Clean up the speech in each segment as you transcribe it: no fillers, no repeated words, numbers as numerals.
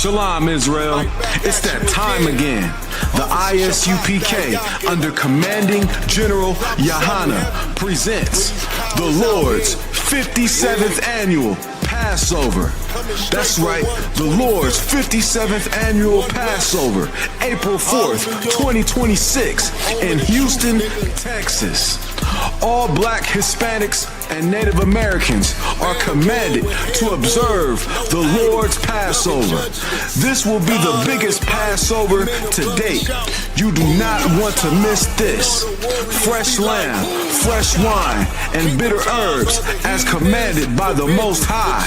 Shalom, Israel. It's that time again. The I.S.U.P.K. under Commanding General YAHANNA presents the Lord's 57th Annual Passover. That's right, the Lord's 57th Annual Passover, April 4th, 2026 in Houston, Texas. All Black, Hispanics, and Native Americans are commanded to observe the Lord's Passover. This will be the biggest Passover to date. You do not want to miss this. Fresh lamb, fresh wine, and bitter herbs as commanded by the Most High.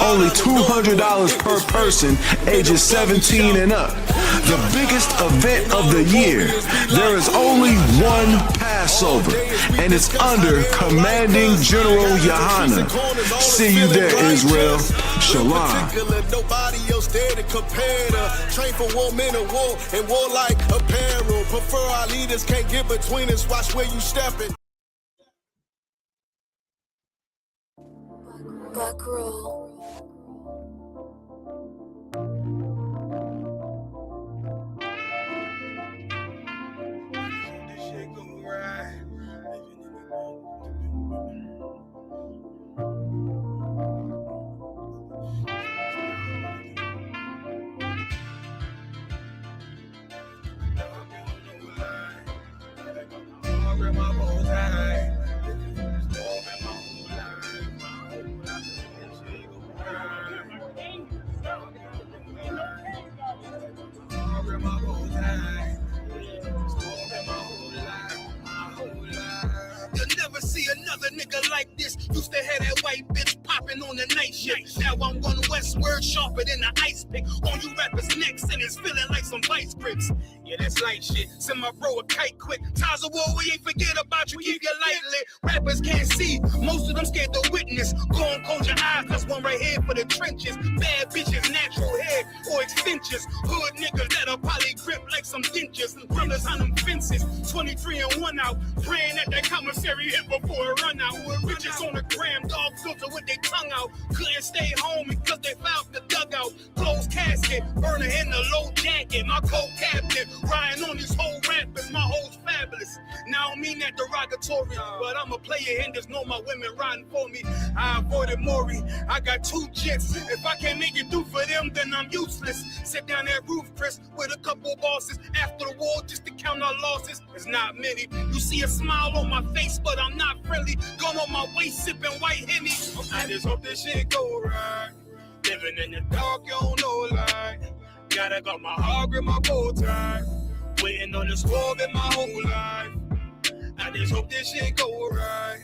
Only $200 per person ages 17 and up. The biggest event of the year. There is only one Passover, and it's under Commanding General YAHANNA. See you there, Israel. Shalom. Nobody else there to compare to. Train for war, men of war, and warlike apparel. Prefer our leaders, can't get between us. Watch where you stepping. Black roll. You'll never see another nigga like this. Used to have that white bitch popping on the night shift. Now I'm going westward, sharper than the ice pick. On you rappers' necks, and it's feeling like some vice grips. Yeah, that's light shit. Send my bro a kite quick. Ties of war, we ain't forget about you. Keep your light lit. Rappers can't see. Most of them scared to witness. Go and close your eyes. That's one right here for the trenches. Bad bitches, natural hair or extensions. Hood niggas that'll probably grip like some dentures. Brothers on them fences. 23 and 1 out. Praying that that commissary hit before it run out. Bitches on the gram, dog filter with their tongue out. Couldn't stay home because they found the dugout. Closed casket, burner in the low jacket. My co-captain, riding on these whole rappers. My hoes fabulous. Now I don't mean that derogatory, but I'm a player and there's no my women riding for me. I avoided Maury. I got 2 jets. If I can't make it through for them, then I'm useless. Sit down that roof, Chris, with a couple bosses. After the war, just to count our losses. It's not many. You see a smile on my face, but I'm not friendly. Gun on my waist, sipping white Henny. I just hope this shit go right. Living in the dark, you don't know light. Gotta got my heart with my bow tie. Waiting on this war in my whole life. I just hope this shit go right.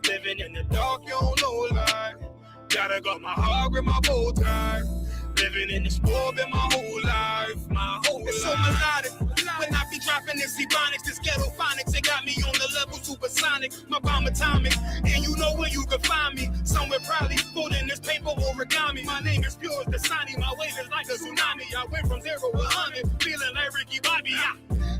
Living in the dark, you don't know light. Gotta got my heart with my bow tie. Living in this war in my whole life. My whole life. It's so melodic. When I be dropping this ebonics, this ghetto phonics, it got me on the level supersonic. My bomb atomic, and you know where you can find me. Somewhere probably folding this paper origami. My name is pure as the Sani. My wave is like a tsunami. I went from 0 to 100, feeling like Ricky Bobby.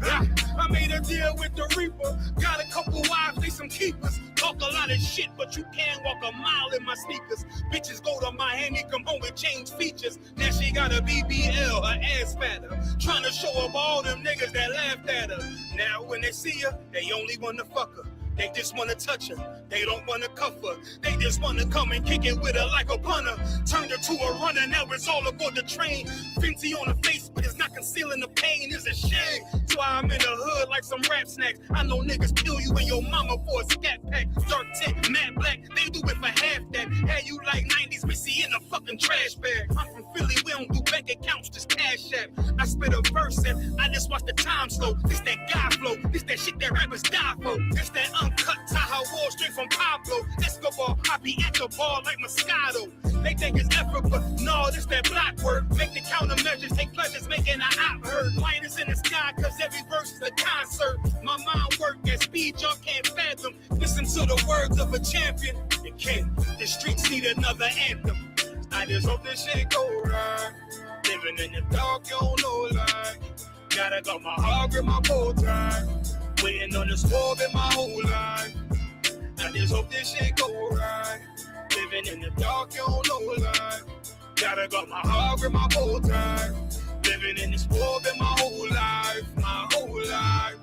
I made a deal with the Reaper. Got a couple wives, they some keepers. Talk a lot of shit, but you can't walk a mile in my sneakers. Bitches go to Miami, come home and change features. Now she got a BBL, her ass fatter. Trying to show up all them niggas that laughed at her. Now when they see her, they only wanna fuck her. They just wanna touch her. They don't wanna cuff her. They just wanna come and kick it with her like a punter. Turned her to a runner, now it's all aboard the train. Fenty on her face, but it's not concealing the pain. It's a shame. That's why I'm in the hood like some rap snacks. I know niggas kill you and your mama for a scat pack. Dark tint, matte black, they do it for half that. Had you like 90s Missy in a fucking trash bag. I'm from Philly, we don't do bank accounts, just cash app. I spit a verse and I just watch the time slow. This that guy flow, this that shit that rappers die for. This that uncut Tahoe Wall straight from Pablo Escobar. I be at the bar like Moscato. They think it's effort, but no, this that block work. Make the countermeasures, take pleasures, making an op hurt. Lighters in the sky, cause every verse is a concert. My mind work at speed y'all can't fathom. Listen to the words of a champion. It can't. The streets need another anthem. I just hope this shit go right. Living in the dark, you don't know light. Gotta got my heart with my bow tie. Waiting on this war in my whole life. I just hope this shit go right. Living in the dark, you don't know life. Gotta got my heart with my bow tie. Living in this world been my whole life, my whole life.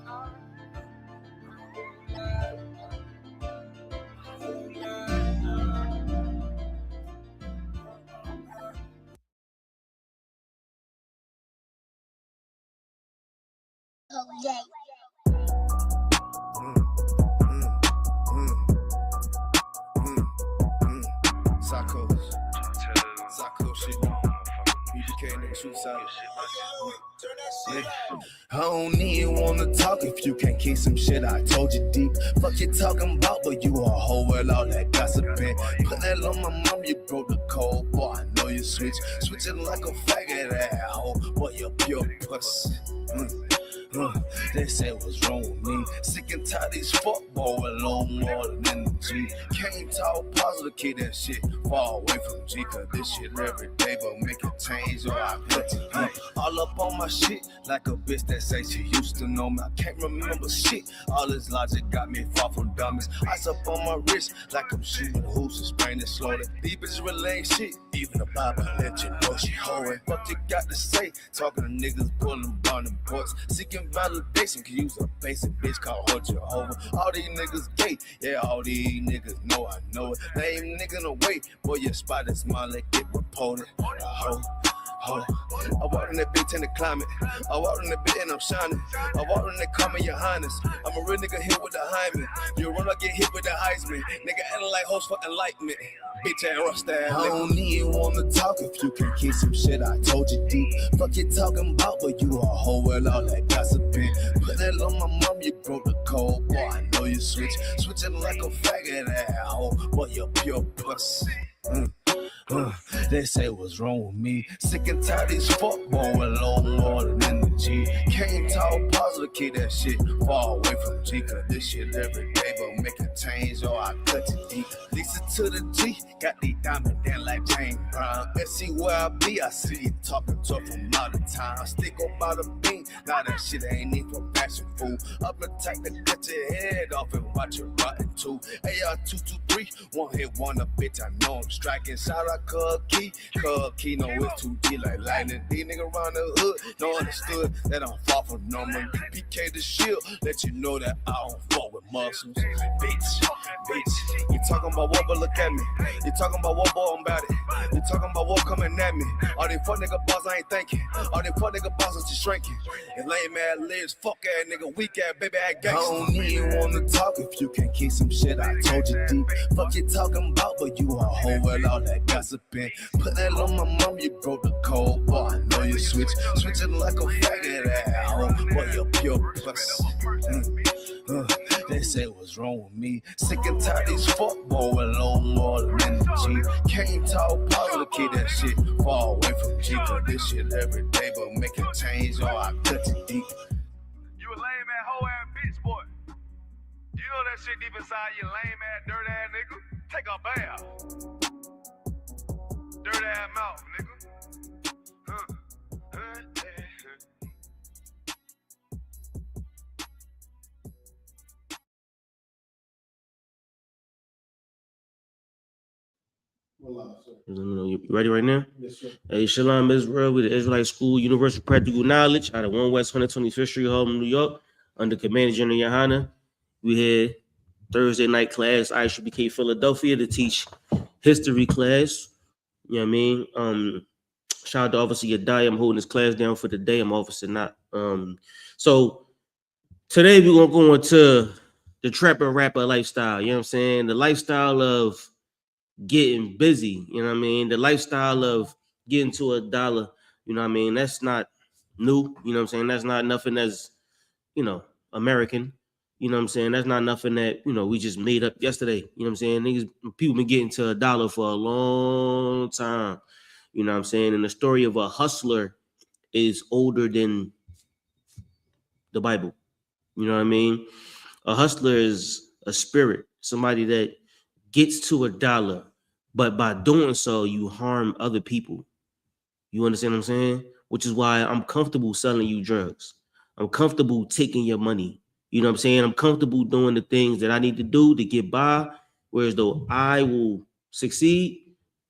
Sako shit. I.S.U.P.K nigga shoot out. I don't even wanna talk if you can't keep some shit I told you deep. Fuck you talking about, but you a hoe with all that gossiping. Put that on my mom, you broke the code, boy. I know you switching like a faggot asshole, boy. You pure puss. They say what's wrong with me. Sick and tired of these fuck boy with a little more than energy. Can't talk positive, keep that shit far away from G. Cause this shit every day, but make it change or I put it all up on my shit like a bitch that say she used to know me. I can't remember shit. All this logic got me far from dummies. Ice up on my wrist like I'm shooting hoops and spraying it slowly. These bitches really ain't shit. Even the Bible let you know she hoeing. What you got to say? Talking to niggas pulling burning boys. Seeking validation, can use a basic bitch called her Jehovah. All these niggas gay, yeah, all these niggas know I know it. They ain't nigga no way, boy, your spot is small, let get reported. I walk in that bitch in the climate. I walk in that bitch and I'm shining. I walk in that call me YAHANNA. I'm a real nigga hit with the hymen. You run, I get hit with the Heisman. Nigga acting like host for enlightenment. Bitch ain't rush that. I don't even wanna talk if you can keep some shit I told you deep. Fuck you talking about, but you a hoe with all that gossiping. Put that on my mom, you broke the code, boy. I know you switching like a faggot asshole, boy. You pure puss. They say what's wrong with me. Sick and tired of these fuck boy with a little more than energy. Can't talk positive, keep that shit far away from G. Cause this shit every day, but make it change or I cut it deep. Listen to the G, got these diamonds down like James Brown. Let's see where I be, I see you talking to her from out of town. Stick up by the bean, now that shit ain't need for fashion food. Up attack to cut your head off and watch it rotten too. AR-223, one hit wonder, bitch, I know I'm striking. Shout out Cub Key, no it's 2G like lightning. These niggas around the hood, no understood that I'm far from normal. PK the shield, let you know that I don't fall with muscles. Bitch, you talking about what, but look at me. You talking about what, boy, I'm about it. You talking about what coming at me. All these fuck nigga boss, I ain't thinking. All these fuck nigga bosses just shrinking. And lame ass lives, fuck ass nigga, weak ass, baby ass gangster. I don't even wanna talk if you can keep some shit I told you deep. Fuck you talking about, but you a hoe with all that gossiping. Put that on my mom, you broke the code, boy. I know you switching like a faggot asshole, boy. You pure puss. They say what's wrong with me. Sick and tired of these fuck boy with a little more than energy. Can't talk positive, keep that shit far away from G. Cause this shit every day, but make it change or I cut it deep. You a lame ass hoe ass bitch, boy. You know that shit deep inside you, lame ass dirt ass nigga. Take a bath. Dirt ass mouth, nigga. You ready right now? Yes, sir. Hey, Shalom Israel, with the Israelite School, Universal Practical Knowledge, out of 1 West 125th Street, Harlem, New York, under Commander General YAHANNA. We had Thursday night class, I.S.U.P.K Philadelphia, to teach history class. You know what I mean? Shout out to Officer Yadai. I'm holding this class down for the day. I'm Officer not. So today we're gonna go into the trapper rapper lifestyle. You know what I'm saying? The lifestyle of getting busy. You know what I mean? The lifestyle of getting to $1. You know what I mean? That's not new. You know what I'm saying? That's not nothing that's, American. You know what I'm saying? That's not nothing that, we just made up yesterday. You know what I'm saying? People been getting to $1 for a long time. You know what I'm saying? And the story of a hustler is older than the Bible. You know what I mean? A hustler is a spirit, somebody that gets to $1, but by doing so, you harm other people. You understand what I'm saying? Which is why I'm comfortable selling you drugs. I'm comfortable taking your money. You know what I'm saying? I'm comfortable doing the things that I need to do to get by, whereas though I will succeed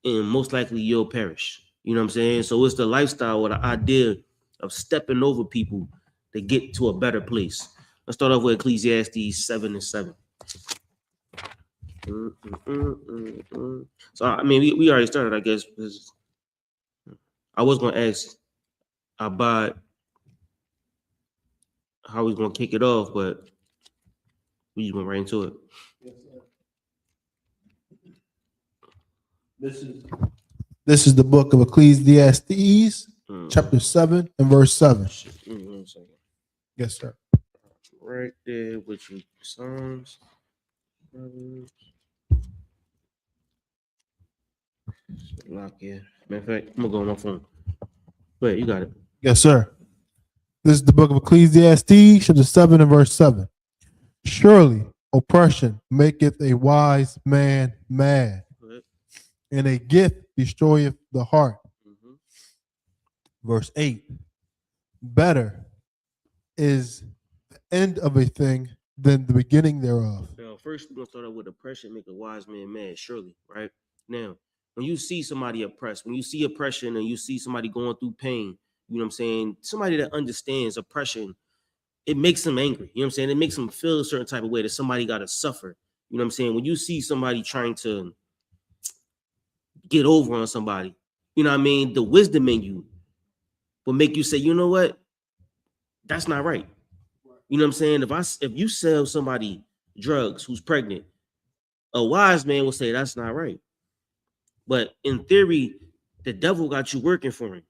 and most likely you'll perish. You know what I'm saying? So it's the lifestyle or the idea of stepping over people to get to a better place. Let's start off with Ecclesiastes 7 and 7. So I mean, we already started, I guess. I was gonna ask about how he's gonna kick it off, but we just went right into it. This is the book of Ecclesiastes, chapter 7 and verse 7. Yes, sir. Right there with you, Psalms. Lock, yeah. Matter of fact, I'm gonna go on my phone. Wait, you got it. Yes, sir. This is the book of Ecclesiastes, chapter 7 and verse 7. Surely oppression maketh a wise man mad, and a gift destroyeth the heart. Verse 8. Better is the end of a thing than the beginning thereof. Now, first we're gonna start out with oppression make a wise man mad, surely, right? Now, when you see somebody oppressed, when you see oppression and you see somebody going through pain, you know what I'm saying? Somebody that understands oppression, it makes them angry. You know what I'm saying? It makes them feel a certain type of way that somebody got to suffer. You know what I'm saying? When you see somebody trying to get over on somebody, you know what I mean? The wisdom in you will make you say, you know what? That's not right. You know what I'm saying? If you sell somebody drugs who's pregnant, a wise man will say that's not right. But in theory, the devil got you working for him.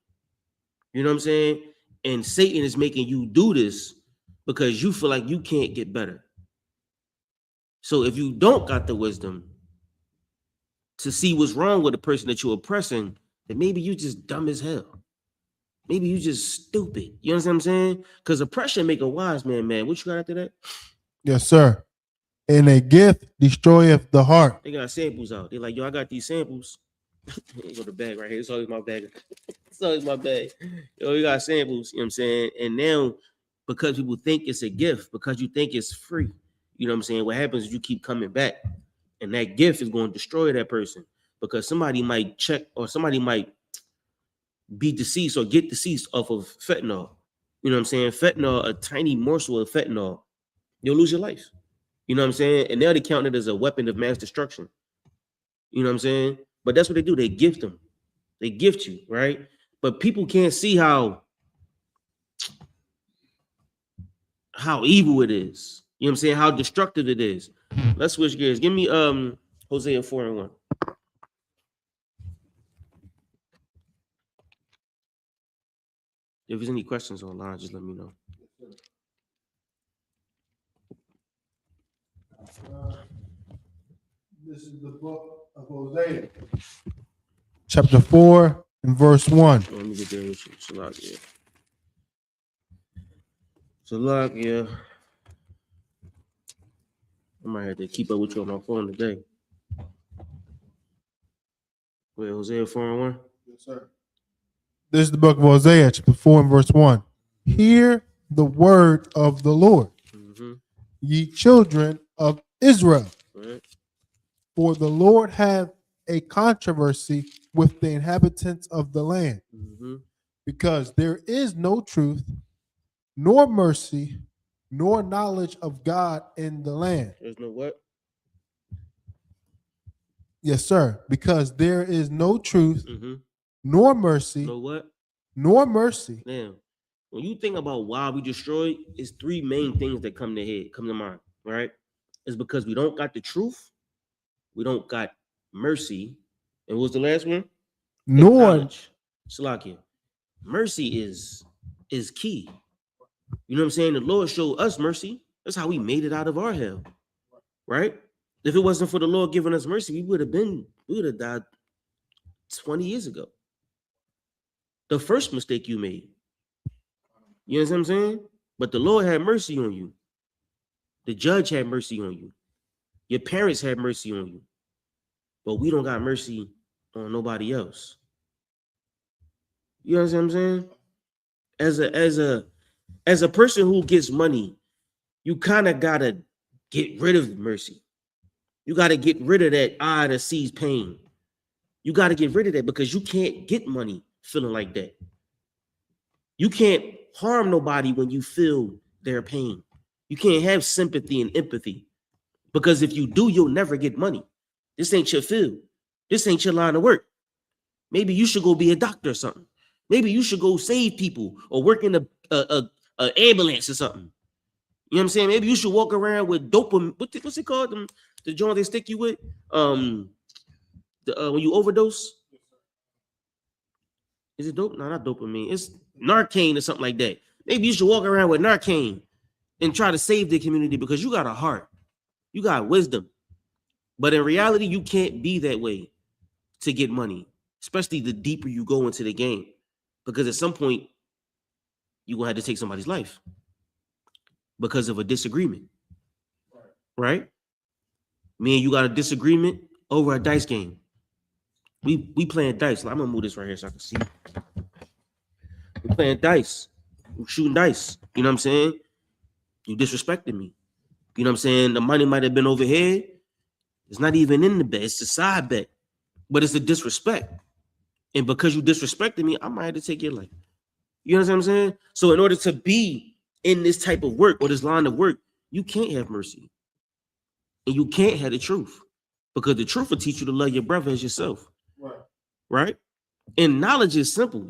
You know what I'm saying? And Satan is making you do this because you feel like you can't get better. So if you don't got the wisdom to see what's wrong with the person that you're oppressing, then maybe you just dumb as hell. Maybe you just stupid. You understand what I'm saying? Because oppression make a wise man mad. What you got after that? Yes, sir. And a gift destroyeth the heart. They got samples out. They're like, yo, I got these samples. Here go the bag right here. It's always my bag. It's always my bag. Yo, you got samples, you know what I'm saying? And now, because people think it's a gift, because you think it's free, you know what I'm saying? What happens is you keep coming back, and that gift is going to destroy that person because somebody might check or somebody might be deceased or get deceased off of fentanyl. You know what I'm saying? Fentanyl, a tiny morsel of fentanyl, you'll lose your life. You know what I'm saying? And now they count it as a weapon of mass destruction. You know what I'm saying? But that's what they do. They gift them. They gift you, right? But people can't see how evil it is. You know what I'm saying? How destructive it is. Let's switch gears. Give me Hosea 4 and 1. If there's any questions online, just let me know. This is the book of Hosea, chapter 4 and verse 1. Let me get there with you. Salakia. Salakia. I might have to keep up with you on my phone today. Wait, Hosea 4 and 1? Yes, sir. This is the book of Hosea, chapter 4 and verse 1. Hear the word of the Lord, ye children of Israel. Right. For the Lord hath a controversy with the inhabitants of the land, because there is no truth, nor mercy, nor knowledge of God in the land. There's no what? Yes, sir. Because there is no truth, nor mercy, No what? nor mercy. Now, when you think about why we destroy, it's three main things that come to mind, right? It's because we don't got the truth, we don't got mercy, and what's the last one? Nor Salakia. Mercy is key. You know what I'm saying? The Lord showed us mercy. That's how we made it out of our hell, right? If it wasn't for the Lord giving us mercy, we would have died 20 years ago. The first mistake you made. You know what I'm saying? But the Lord had mercy on you. The judge had mercy on you. Your parents had mercy on you. But we don't got mercy on nobody else. You know what I'm saying? As a person who gets money, you kind of gotta get rid of mercy. You gotta get rid of that eye that sees pain. You gotta get rid of that because you can't get money feeling like that. You can't harm nobody when you feel their pain. You can't have sympathy and empathy, because if you do, you'll never get money. This ain't your field. This ain't your line of work. Maybe you should go be a doctor or something. Maybe you should go save people or work in a ambulance or something. You know what I'm saying? Maybe you should walk around with dopamine. What's it called? The joint they stick you with? When you overdose? Is it dope? No, not dopamine. It's Narcan or something like that. Maybe you should walk around with Narcan and try to save the community because you got a heart. You got wisdom. But in reality, you can't be that way to get money, especially the deeper you go into the game. Because at some point, you're going to have to take somebody's life because of a disagreement. Right? Me and you got a disagreement over a dice game. We playing dice. I'm going to move this right here so I can see. We playing dice. We shooting dice. You know what I'm saying? You disrespected me. You know what I'm saying? The money might have been over here. It's not even in the bet. It's a side bet. But it's a disrespect. And because you disrespected me, I might have to take your life. You know what I'm saying? So in order to be in this type of work or this line of work, you can't have mercy. And you can't have the truth. Because the truth will teach you to love your brother as yourself. Right? And knowledge is simple.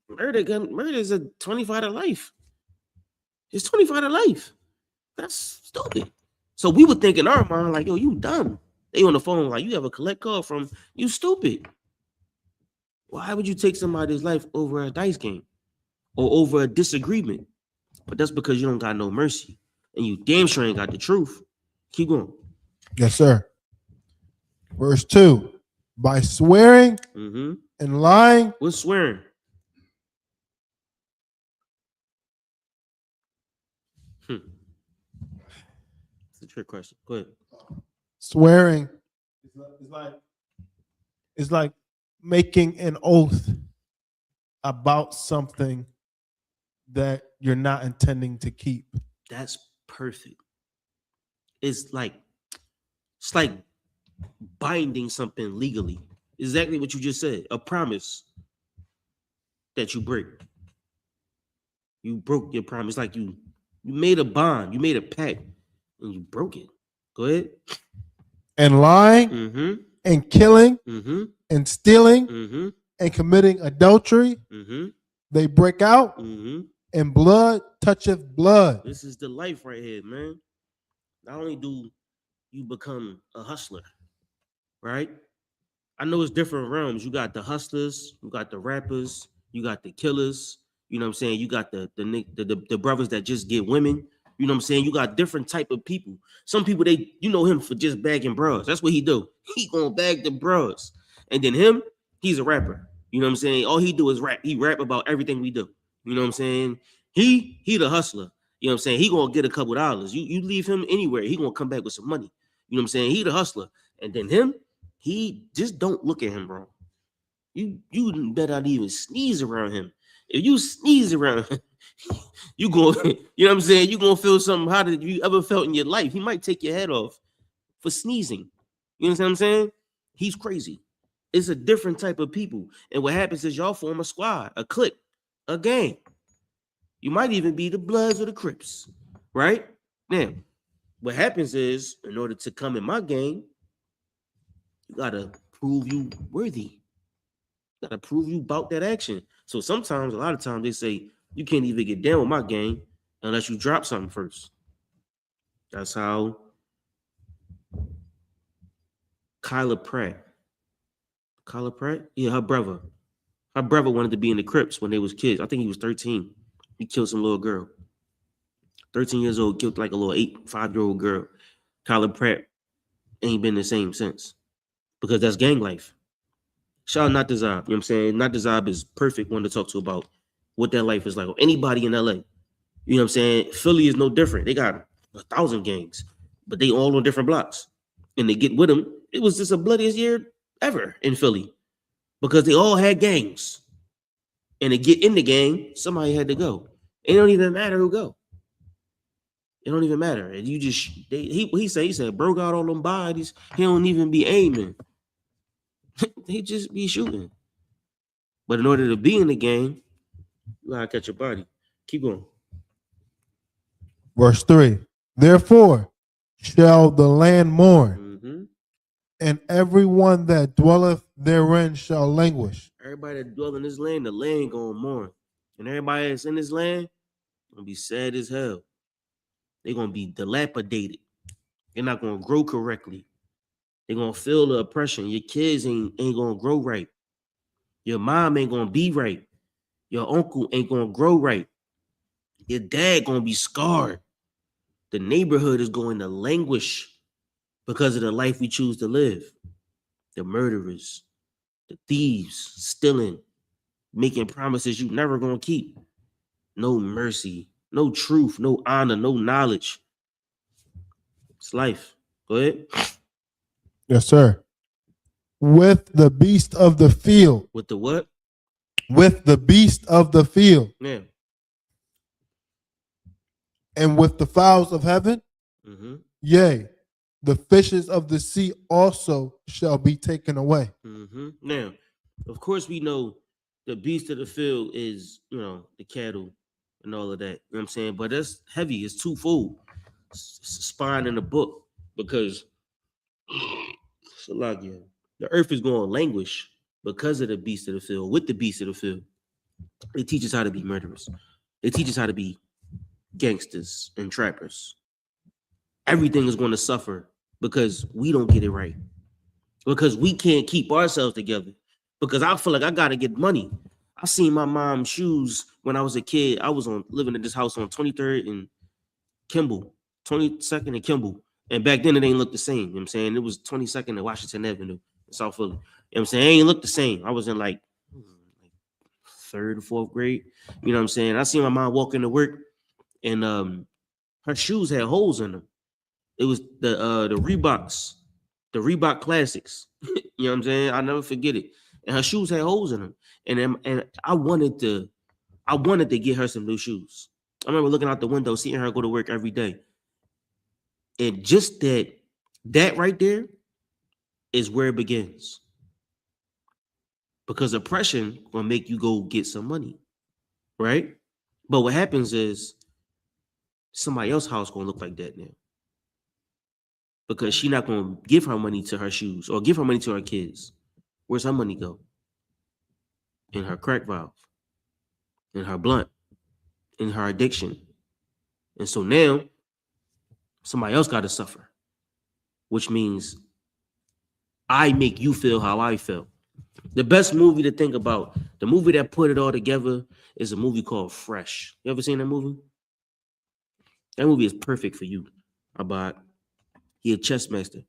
Murder is a 25 to life. It's 25 to life. That's stupid. So we would think in our mind, like, yo, you dumb. They on the phone, like, you have a collect call from, you stupid. Why would you take somebody's life over a dice game or over a disagreement? But that's because you don't got no mercy. And you damn sure ain't got the truth. Keep going. Yes, sir. Verse 2. By swearing and lying. What's swearing? It's a trick question. Go ahead. Swearing is like making an oath about something that you're not intending to keep. That's perfect. It's like binding something legally. Exactly what you just said. A promise that you break. You broke your promise. Like you made a bond. You made a pact and you broke it. Go ahead. And lying and killing and stealing and committing adultery. They break out and blood toucheth blood. This is the life right here, man. Not only do you become a hustler, right? I know it's different realms. You got the hustlers, you got the rappers, you got the killers. You know what I'm saying? You got the brothers that just get women. You know what I'm saying? You got different type of people. Some people, you know him for just bagging bros. That's what he do. He gonna bag the bros. And then him, he's a rapper. You know what I'm saying? All he do is rap. He rap about everything we do. You know what I'm saying? He the hustler. You know what I'm saying? He gonna get a couple dollars. You leave him anywhere, he gonna come back with some money. You know what I'm saying? He the hustler. And then him, he just don't look at him, bro. You better not even sneeze around him. If you sneeze around him, you know what I'm saying? You gonna feel something hotter than you ever felt in your life. He might take your head off for sneezing. You know what I'm saying? He's crazy. It's a different type of people. And what happens is y'all form a squad, a clique, a gang. You might even be the Bloods or the Crips, right? Now, what happens is, in order to come in my gang, you gotta prove you worthy. You gotta prove you about that action. So sometimes, a lot of times, they say, you can't even get down with my gang unless you drop something first. That's how Kyla Pratt. Yeah, her brother wanted to be in the Crips when they was kids. I think he was 13. He killed some little girl. 13 years old, killed like a little 5-year-old girl. Kyla Pratt ain't been the same since. Because that's gang life. Shout out Natazab. You know what I'm saying? Natazab is perfect one to talk to about what that life is like. Or anybody in LA. You know what I'm saying? Philly is no different. They got 1,000 gangs, but they all on different blocks. And they get with them. It was just the bloodiest year ever in Philly. Because they all had gangs. And to get in the gang, somebody had to go. It don't even matter who go. It don't even matter. And you just he said, bro got all them bodies. He don't even be aiming. They just be shooting. But in order to be in the game, you gotta catch your body. Keep going. Verse 3. Therefore shall the land mourn, Mm-hmm. and everyone that dwelleth therein shall languish. Everybody that dwell in this land, the land gonna mourn. And everybody that's in this land gonna be sad as hell. They're gonna be dilapidated. They're not gonna grow correctly. They're gonna feel the oppression. Your kids ain't gonna grow right. Your mom ain't gonna be right. Your uncle ain't gonna grow right. Your dad gonna be scarred. The neighborhood is going to languish because of the life we choose to live. The murderers, the thieves, stealing, making promises you never gonna keep. No mercy, no truth, no honor, no knowledge. It's life. Go ahead. Yes, sir. With the beast of the field. With the what? With the beast of the field. Yeah. And with the fowls of heaven. Mm-hmm. Yea, the fishes of the sea also shall be taken away. Mm-hmm. Now, of course, we know the beast of the field is, the cattle and all of that. You know what I'm saying? But that's heavy. It's twofold. It's a spine in the book because the earth is going to languish because of the beast of the field. With the beast of the field, they teach us how to be murderers. They teach us how to be gangsters and trappers. Everything is going to suffer because we don't get it right. Because we can't keep ourselves together. Because I feel like I got to get money. I seen my mom's shoes when I was a kid. I was living in this house on 23rd and Kimball, 22nd and Kimball. And back then it ain't look the same. You know what I'm saying? It was 22nd and Washington Avenue in South Philly. You know what I'm saying? It ain't look the same. I was in like third or fourth grade. You know what I'm saying? I seen my mom walk into work and her shoes had holes in them. It was the Reeboks, the Reebok Classics. You know what I'm saying? I'll never forget it. And her shoes had holes in them. And I wanted to get her some new shoes. I remember looking out the window, seeing her go to work every day. And just that right there is where it begins. Because oppression will make you go get some money, right? But what happens is somebody else's house gonna look like that now. Because she's not gonna give her money to her shoes or give her money to her kids. Where's her money go? In her crack valve, in her blunt, in her addiction. And so now somebody else got to suffer, which means I make you feel how I felt. The best movie to think about, the movie that put it all together, is a movie called Fresh. You ever seen that movie? That movie is perfect for you, Abad. He a chess master,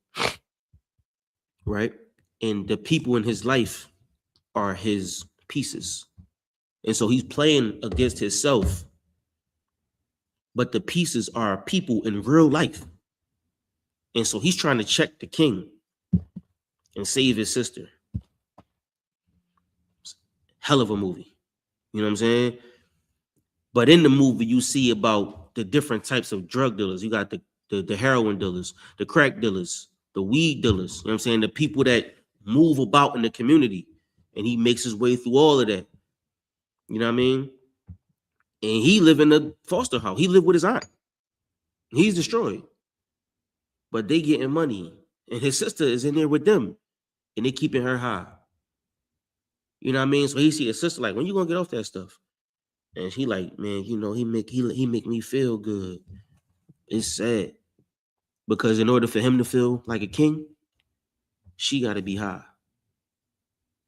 right? And the people in his life are his pieces. And so he's playing against himself. But the pieces are people in real life. And so he's trying to check the king and save his sister. Hell of a movie. You know what I'm saying? But in the movie, you see about the different types of drug dealers. You got the heroin dealers, the crack dealers, the weed dealers. You know what I'm saying? The people that move about in the community. And he makes his way through all of that. You know what I mean? And he live in a foster house. He live with his aunt. He's destroyed. But they getting money. And his sister is in there with them. And they keeping her high. You know what I mean? So he see his sister like, when you gonna get off that stuff? And she like, man, he make me feel good. It's sad. Because in order for him to feel like a king, she gotta be high.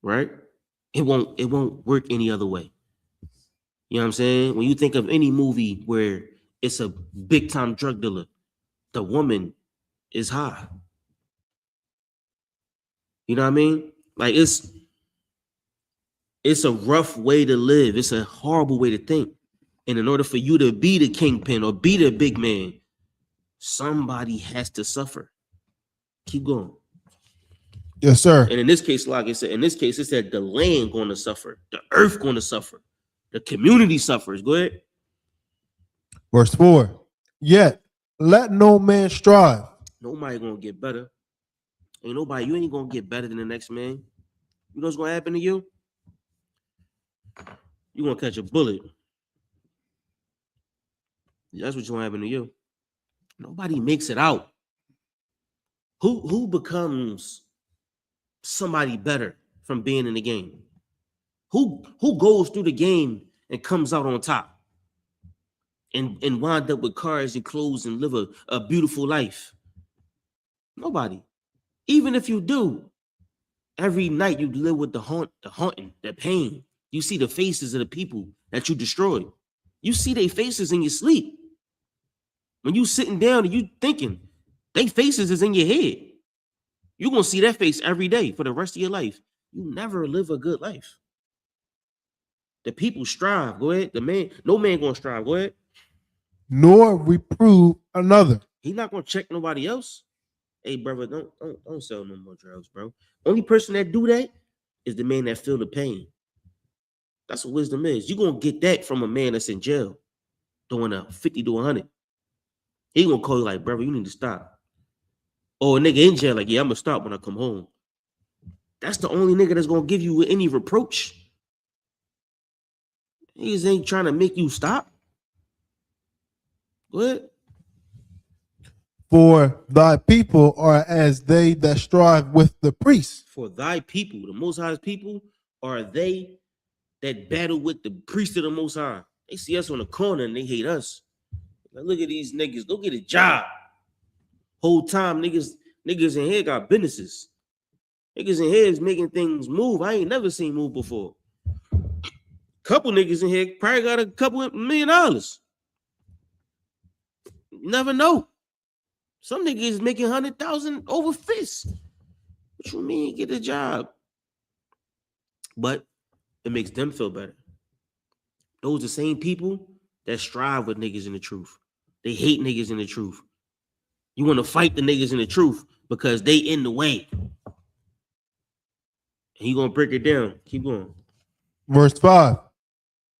Right? It won't work any other way. You know what I'm saying? When you think of any movie where it's a big time drug dealer, the woman is high. You know what I mean? Like it's a rough way to live. It's a horrible way to think. And in order for you to be the kingpin or be the big man, somebody has to suffer. Keep going. Yes, sir. And in this case, like I said, it said the land going to suffer, the earth going to suffer, the community suffers. Go ahead. Verse 4. Yet let no man strive. Nobody gonna get better. You ain't gonna get better than the next man. You know what's gonna happen to you? you're gonna catch a bullet. That's what's gonna happen to you. Nobody makes it out. Who becomes somebody better from being in the game? Who goes through the game and comes out on top and wind up with cars and clothes and live a beautiful life? Nobody. Even if you do, every night you live with the haunting, the pain. You see the faces of the people that you destroyed. You see their faces in your sleep. When you sitting down and you thinking, they faces is in your head. You're gonna see that face every day for the rest of your life. You never live a good life. The people strive. Go ahead. No man gonna strive. Go ahead. Nor reprove another. He's not gonna check nobody else. Hey, brother, don't sell no more drugs, bro. Only person that do that is the man that feel the pain. That's what wisdom is. You're gonna get that from a man that's in jail doing a 50 to 100. He gonna call you like, brother, you need to stop. Or a nigga in jail, like, yeah, I'm gonna stop when I come home. That's the only nigga that's gonna give you any reproach. Niggas ain't trying to make you stop. Go ahead. For thy people are as they that strive with the priests. For thy people, the Most High's people, are they that battle with the priest of the Most High. They see us on the corner and they hate us. Like, look at these niggas. Go get a job. Whole time, niggas in here got businesses. Niggas in here is making things move. I ain't never seen move before. Couple niggas in here probably got a couple $1 million. You never know. Some niggas making 100,000 over fists. What you mean, get a job? But it makes them feel better. Those the same people that strive with niggas in the truth. They hate niggas in the truth. You want to fight the niggas in the truth because they in the way. And he gonna break it down. Keep going. Verse 5.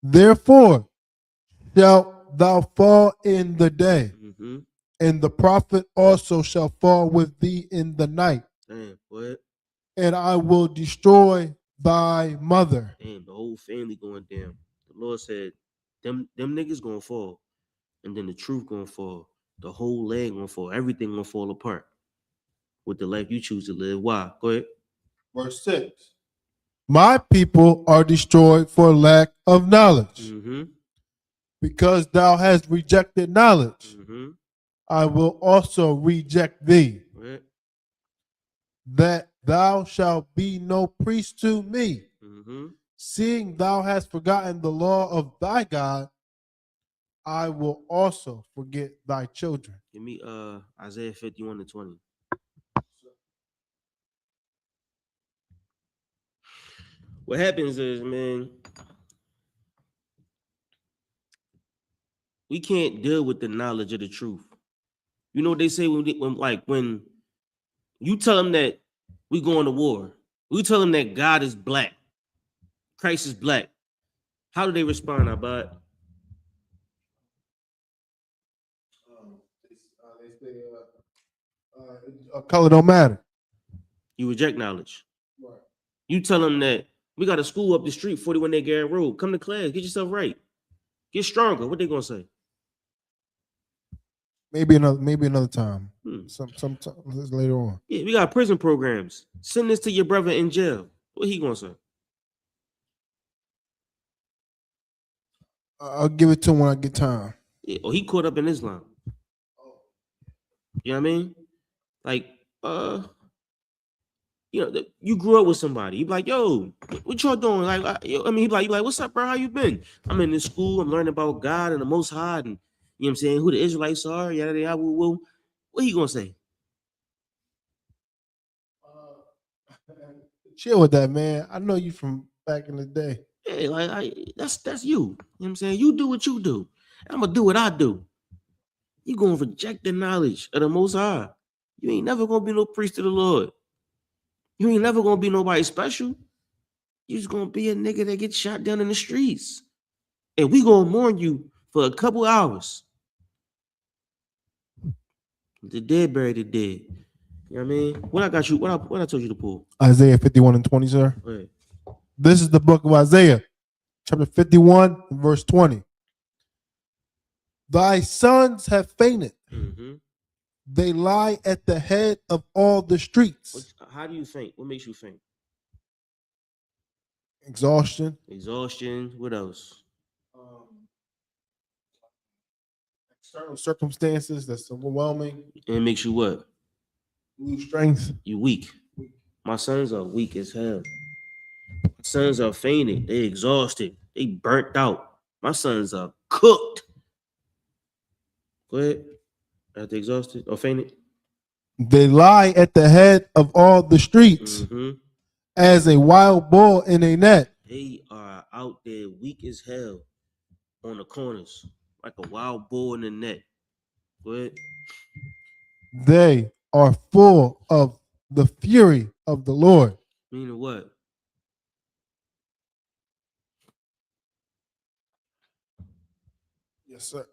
Therefore shalt thou fall in the day, and the prophet also shall fall with thee in the night. Damn, what? And I will destroy thy mother. Damn, the whole family going down. The Lord said, them niggas gonna fall. And then the truth gonna fall. The whole land gonna fall. Everything gonna fall apart with the life you choose to live. Why? Go ahead. Verse 6. My people are destroyed for lack of knowledge. Because thou hast rejected knowledge, I will also reject thee. Right. That thou shalt be no priest to me, seeing thou hast forgotten the law of thy God, I will also forget thy children. Give me Isaiah 51:20. What happens is, man, we can't deal with the knowledge of the truth. You know what they say when you tell them that we going to war, we tell them that God is black, Christ is black. How do they respond, Abad? They say color don't matter. You reject knowledge. Right. You tell them that we got a school up the street, 41 Garrett Road. Come to class, get yourself right, get stronger. What they gonna say? Maybe another time. Sometime later on. Yeah, we got prison programs. Send this to your brother in jail. What he gonna say? I'll give it to him when I get time. Yeah, or he caught up in Islam. You know what I mean? Like, you grew up with somebody. You be like, yo, what y'all doing? Like, you be like, what's up, bro? How you been? I'm in this school. I'm learning about God and the Most High, and you know what I'm saying, who the Israelites are. Yada yada. What he gonna say? Chill with that, man. I know you from back in the day. Yeah, like that's you. You know what I'm saying? You do what you do. I'm gonna do what I do. You gonna reject the knowledge of the Most High. You ain't never gonna be no priest of the Lord. You ain't never gonna be nobody special. You just gonna be a nigga that gets shot down in the streets. And we gonna mourn you for a couple hours. The dead bury the dead. You know what I mean? What I got you, what I told you to pull? Isaiah 51:20, sir. Right. This is the book of Isaiah, chapter 51, verse 20. Thy sons have fainted. Mm-hmm. They lie at the head of all the streets. How do you faint? What makes you faint? Exhaustion. Exhaustion. What else? External circumstances that's overwhelming. And it makes you what? Lose strength. You weak. My sons are weak as hell. My sons are fainted. They exhausted. They burnt out. My sons are cooked. Go ahead. Are they exhausted or fainted? They lie at the head of all the streets Mm-hmm. as a wild bull in a net. They are out there weak as hell on the corners, like a wild bull in the net. Go ahead. They are full of the fury of the Lord. Meaning what? Yes, sir.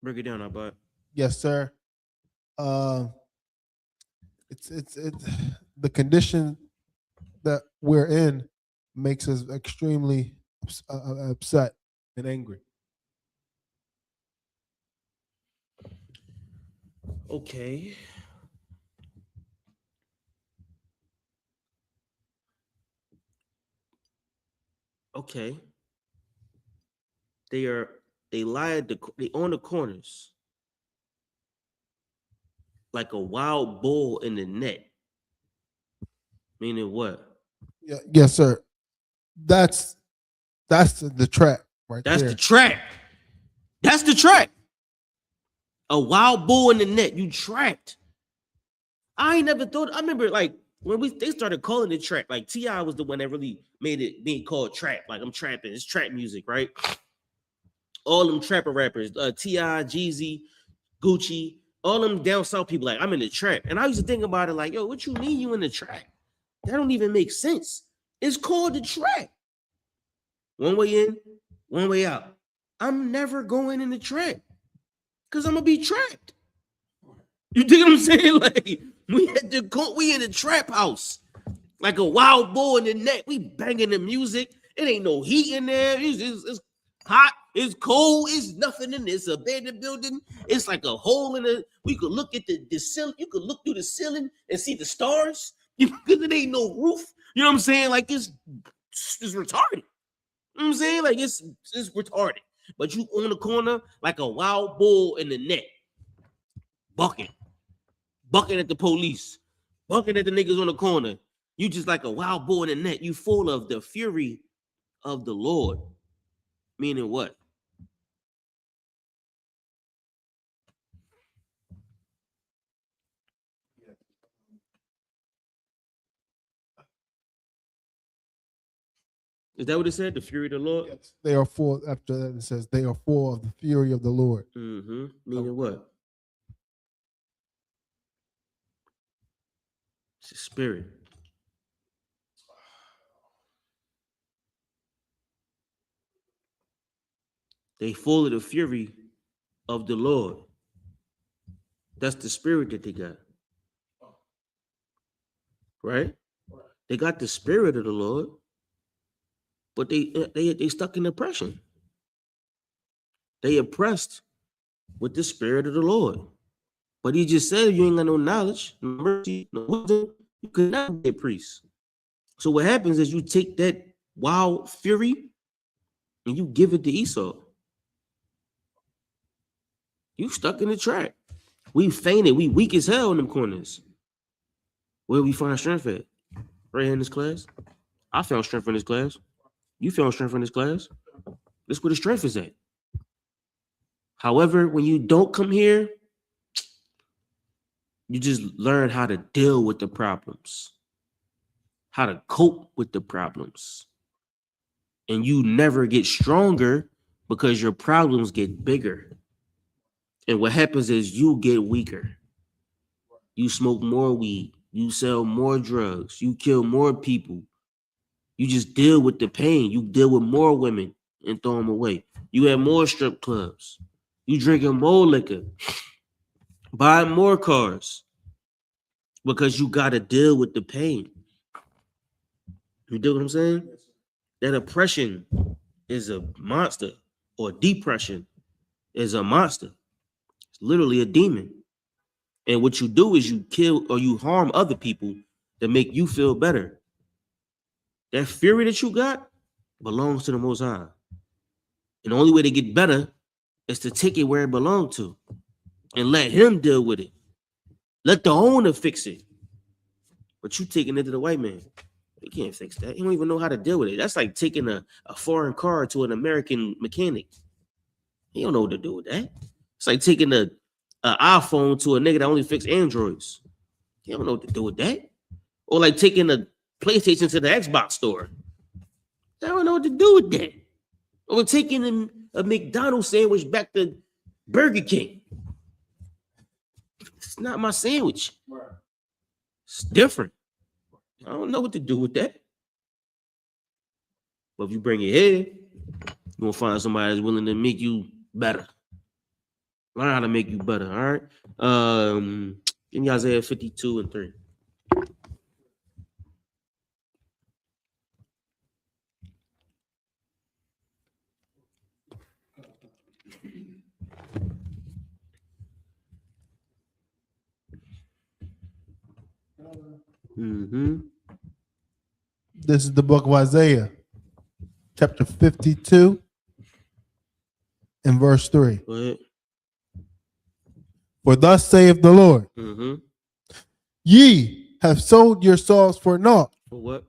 Break it down, Abba. Yes, sir. It's the condition that we're in makes us extremely upset and angry. Okay. Okay. They lie at they on the corners like a wild bull in the net. Meaning what? Yeah, yes, sir. That's the trap right That's there. the trap. That's the trap. A wild bull in the net. You trapped. I ain't never thought. I remember like when they started calling it trap. Like T.I. was the one that really made it being called trap. Like I'm trapping. It's trap music, right? All them trapper rappers, T.I., Jeezy, Gucci, all them down south people. Like I'm in the trap, and I used to think about it like, yo, what you mean you in the trap? That don't even make sense. It's called the trap. One way in, one way out. I'm never going in the trap because I'm gonna be trapped. You dig what I'm saying? Like we in the trap house, like a wild bull in the net. We banging the music. It ain't no heat in there. It's hot. It's cold. It's nothing in there. It's a abandoned building. It's like a hole in it. We could look at the ceiling. You could look through the ceiling and see the stars because it ain't no roof. You know what I'm saying? Like it's retarded. You know what I'm saying? Like it's retarded. But you on the corner like a wild bull in the net, bucking at the police, bucking at the niggas on the corner. You just like a wild bull in the net. You full of the fury of the Lord. Meaning what? Is that what it said? The fury of the Lord? Yes. They are full. After that, it says they are full of the fury of the Lord. Mm-hmm. Meaning what? It's a spirit. They full of the fury of the Lord. That's the spirit that they got. Right? They got the spirit of the Lord, but they stuck in oppression. They oppressed with the spirit of the Lord. But he just said, you ain't got no knowledge, no mercy, no wisdom, you could not be a priest. So what happens is you take that wild fury and you give it to Esau. You stuck in the trap. We fainted. We weak as hell in them corners. Where we find strength at? Right here in this class. I found strength in this class. You found strength in this class. That's where the strength is at. However, when you don't come here, you just learn how to deal with the problems, how to cope with the problems. And you never get stronger because your problems get bigger. And what happens is you get weaker. You smoke more weed. You sell more drugs. You kill more people. You just deal with the pain. You deal with more women and throw them away. You have more strip clubs. You drinking more liquor. Buying more cars. Because you got to deal with the pain. You dig what I'm saying? That oppression is a monster, or depression is a monster. It's literally a demon. And what you do is you kill or you harm other people to make you feel better. That fury that you got belongs to the Most High. And the only way to get better is to take it where it belongs to and let him deal with it. Let the owner fix it. But you taking it to the white man. He can't fix that. He don't even know how to deal with it. That's like taking a foreign car to an American mechanic. He don't know what to do with that. It's like taking an iPhone to a nigga that only fix Androids. He don't know what to do with that. Or like taking a PlayStation to the Xbox store. I don't know what to do with that. Or taking a McDonald's sandwich back to Burger King. It's not my sandwich. It's different. I don't know what to do with that. But if you bring it here, you're gonna find somebody that's willing to make you better. Learn how to make you better. All right. In Isaiah 52:3. This is the book of Isaiah, chapter 52 and verse 3. Go ahead. For thus saith the Lord, ye have sold your souls for naught. For what?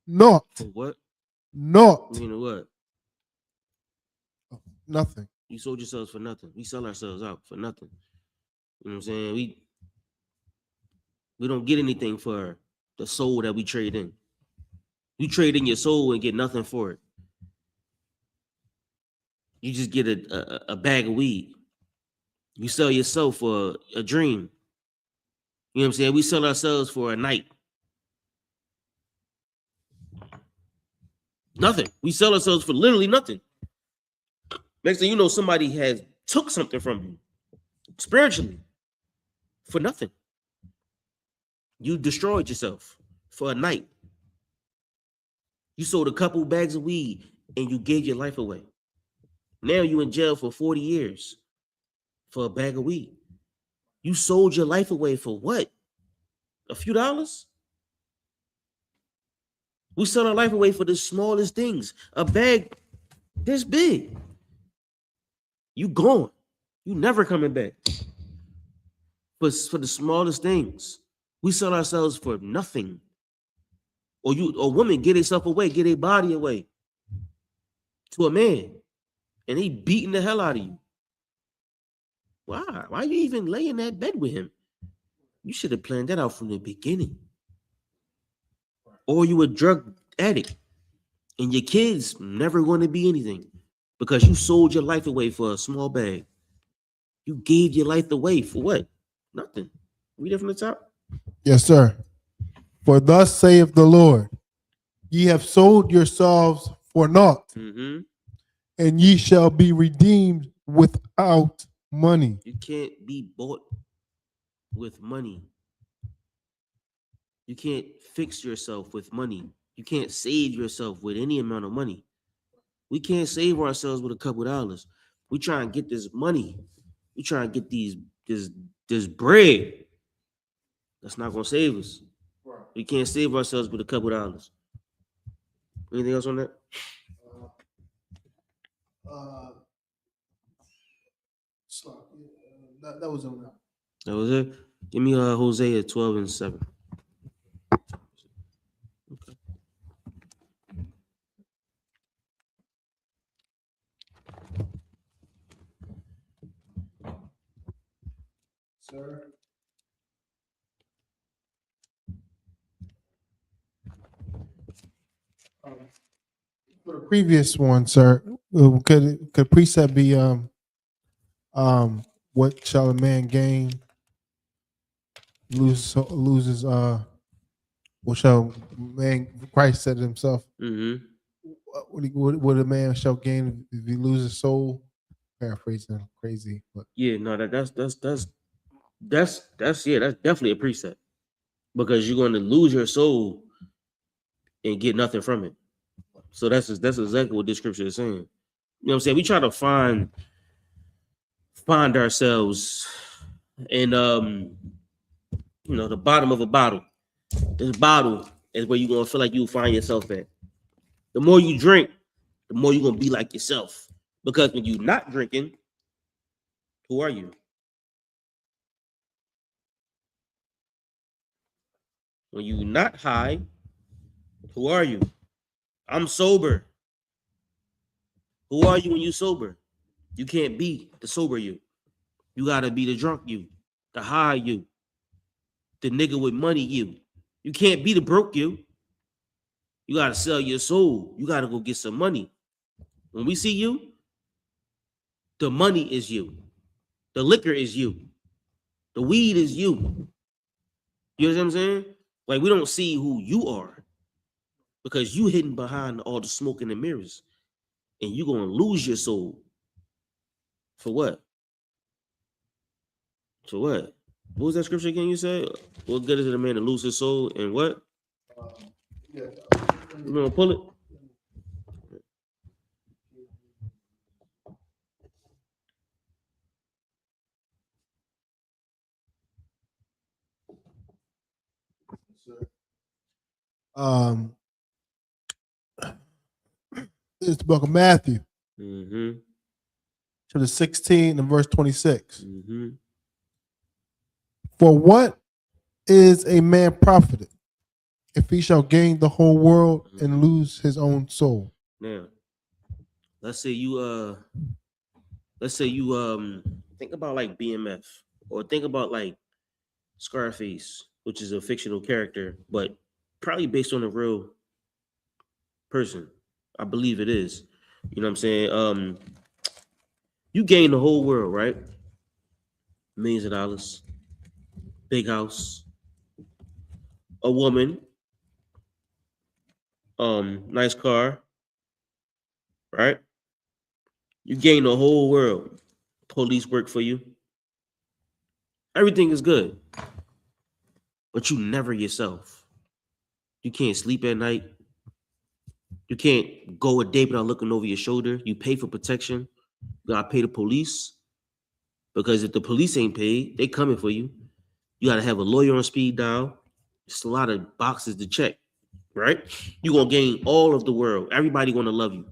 Naught. For what? Naught. You know what? Nothing. You sold yourselves for nothing. We sell ourselves out for nothing. You know what I'm saying? We don't get anything for the soul that we trade in. You trade in your soul and get nothing for it. You just get a bag of weed. You sell yourself for a dream. You know what I'm saying? We sell ourselves for a night. Nothing. We sell ourselves for literally nothing. Next thing you know, somebody has took something from you spiritually for nothing. You destroyed yourself for a night. You sold a couple bags of weed and you gave your life away. Now you in jail for 40 years for a bag of weed. You sold your life away for what? A few dollars? We sell our life away for the smallest things. A bag this big. You gone. You never coming back. But for the smallest things, we sell ourselves for nothing. Or women get herself away, get a body away to a man, and he beating the hell out of you. Why? Why you even lay in that bed with him? You should have planned that out from the beginning. Or you a drug addict, and your kids never going to be anything because you sold your life away for a small bag. You gave your life away for what? Nothing. Read it from the top. Yes, sir. For thus saith the Lord, ye have sold yourselves for naught, and ye shall be redeemed without money. You can't be bought with money. You can't fix yourself with money. You can't save yourself with any amount of money. We can't save ourselves with a couple dollars. We try and get this money. We try and get this bread. That's not gonna save us. We can't save ourselves with a couple dollars. Anything else on that? That was on that. That was it. Give me Hosea 12:7. Okay. Sir. For the previous one, sir, could precept be what shall a man gain? Loses what shall man? Christ said himself. What a man shall gain if he loses soul? Paraphrasing crazy, but yeah, no, that's definitely a precept because you're going to lose your soul and get nothing from it. So that's exactly what this scripture is saying. You know what I'm saying? We try to find ourselves in the bottom of a bottle. This bottle is where you're gonna feel like you find yourself at. The more you drink, the more you're gonna be like yourself. Because when you're not drinking, who are you? When you're not high, who are you? I'm sober. Who are you when you're sober? You can't be the sober you. You gotta be the drunk you, the high you, the nigga with money you. You can't be the broke you. You gotta sell your soul. You gotta go get some money. When we see you, the money is you. The liquor is you. The weed is you. You know what I'm saying? Like, we don't see who you are because you hidden behind all the smoke and the mirrors, and you're gonna lose your soul. For what? For what? What was that scripture again you said? What good is it a man to lose his soul and what? You gonna pull it? It's the book of Matthew, Mm-hmm. chapter 16 and verse 26. Mm-hmm. For what is a man profited if he shall gain the whole world and lose his own soul? Now, let's say you think about like BMF, or think about like Scarface, which is a fictional character, but probably based on a real person. I believe it is. You know what I'm saying? You gain the whole world, right? Millions of dollars, big house, a woman, nice car, right? You gain the whole world. Police work for you. Everything is good. But you never yourself. You can't sleep at night. You can't go a day without looking over your shoulder. You pay for protection. You gotta pay the police. Because if the police ain't paid, they coming for you. You gotta have a lawyer on speed dial. It's a lot of boxes to check, right? You're gonna gain all of the world. Everybody gonna love you,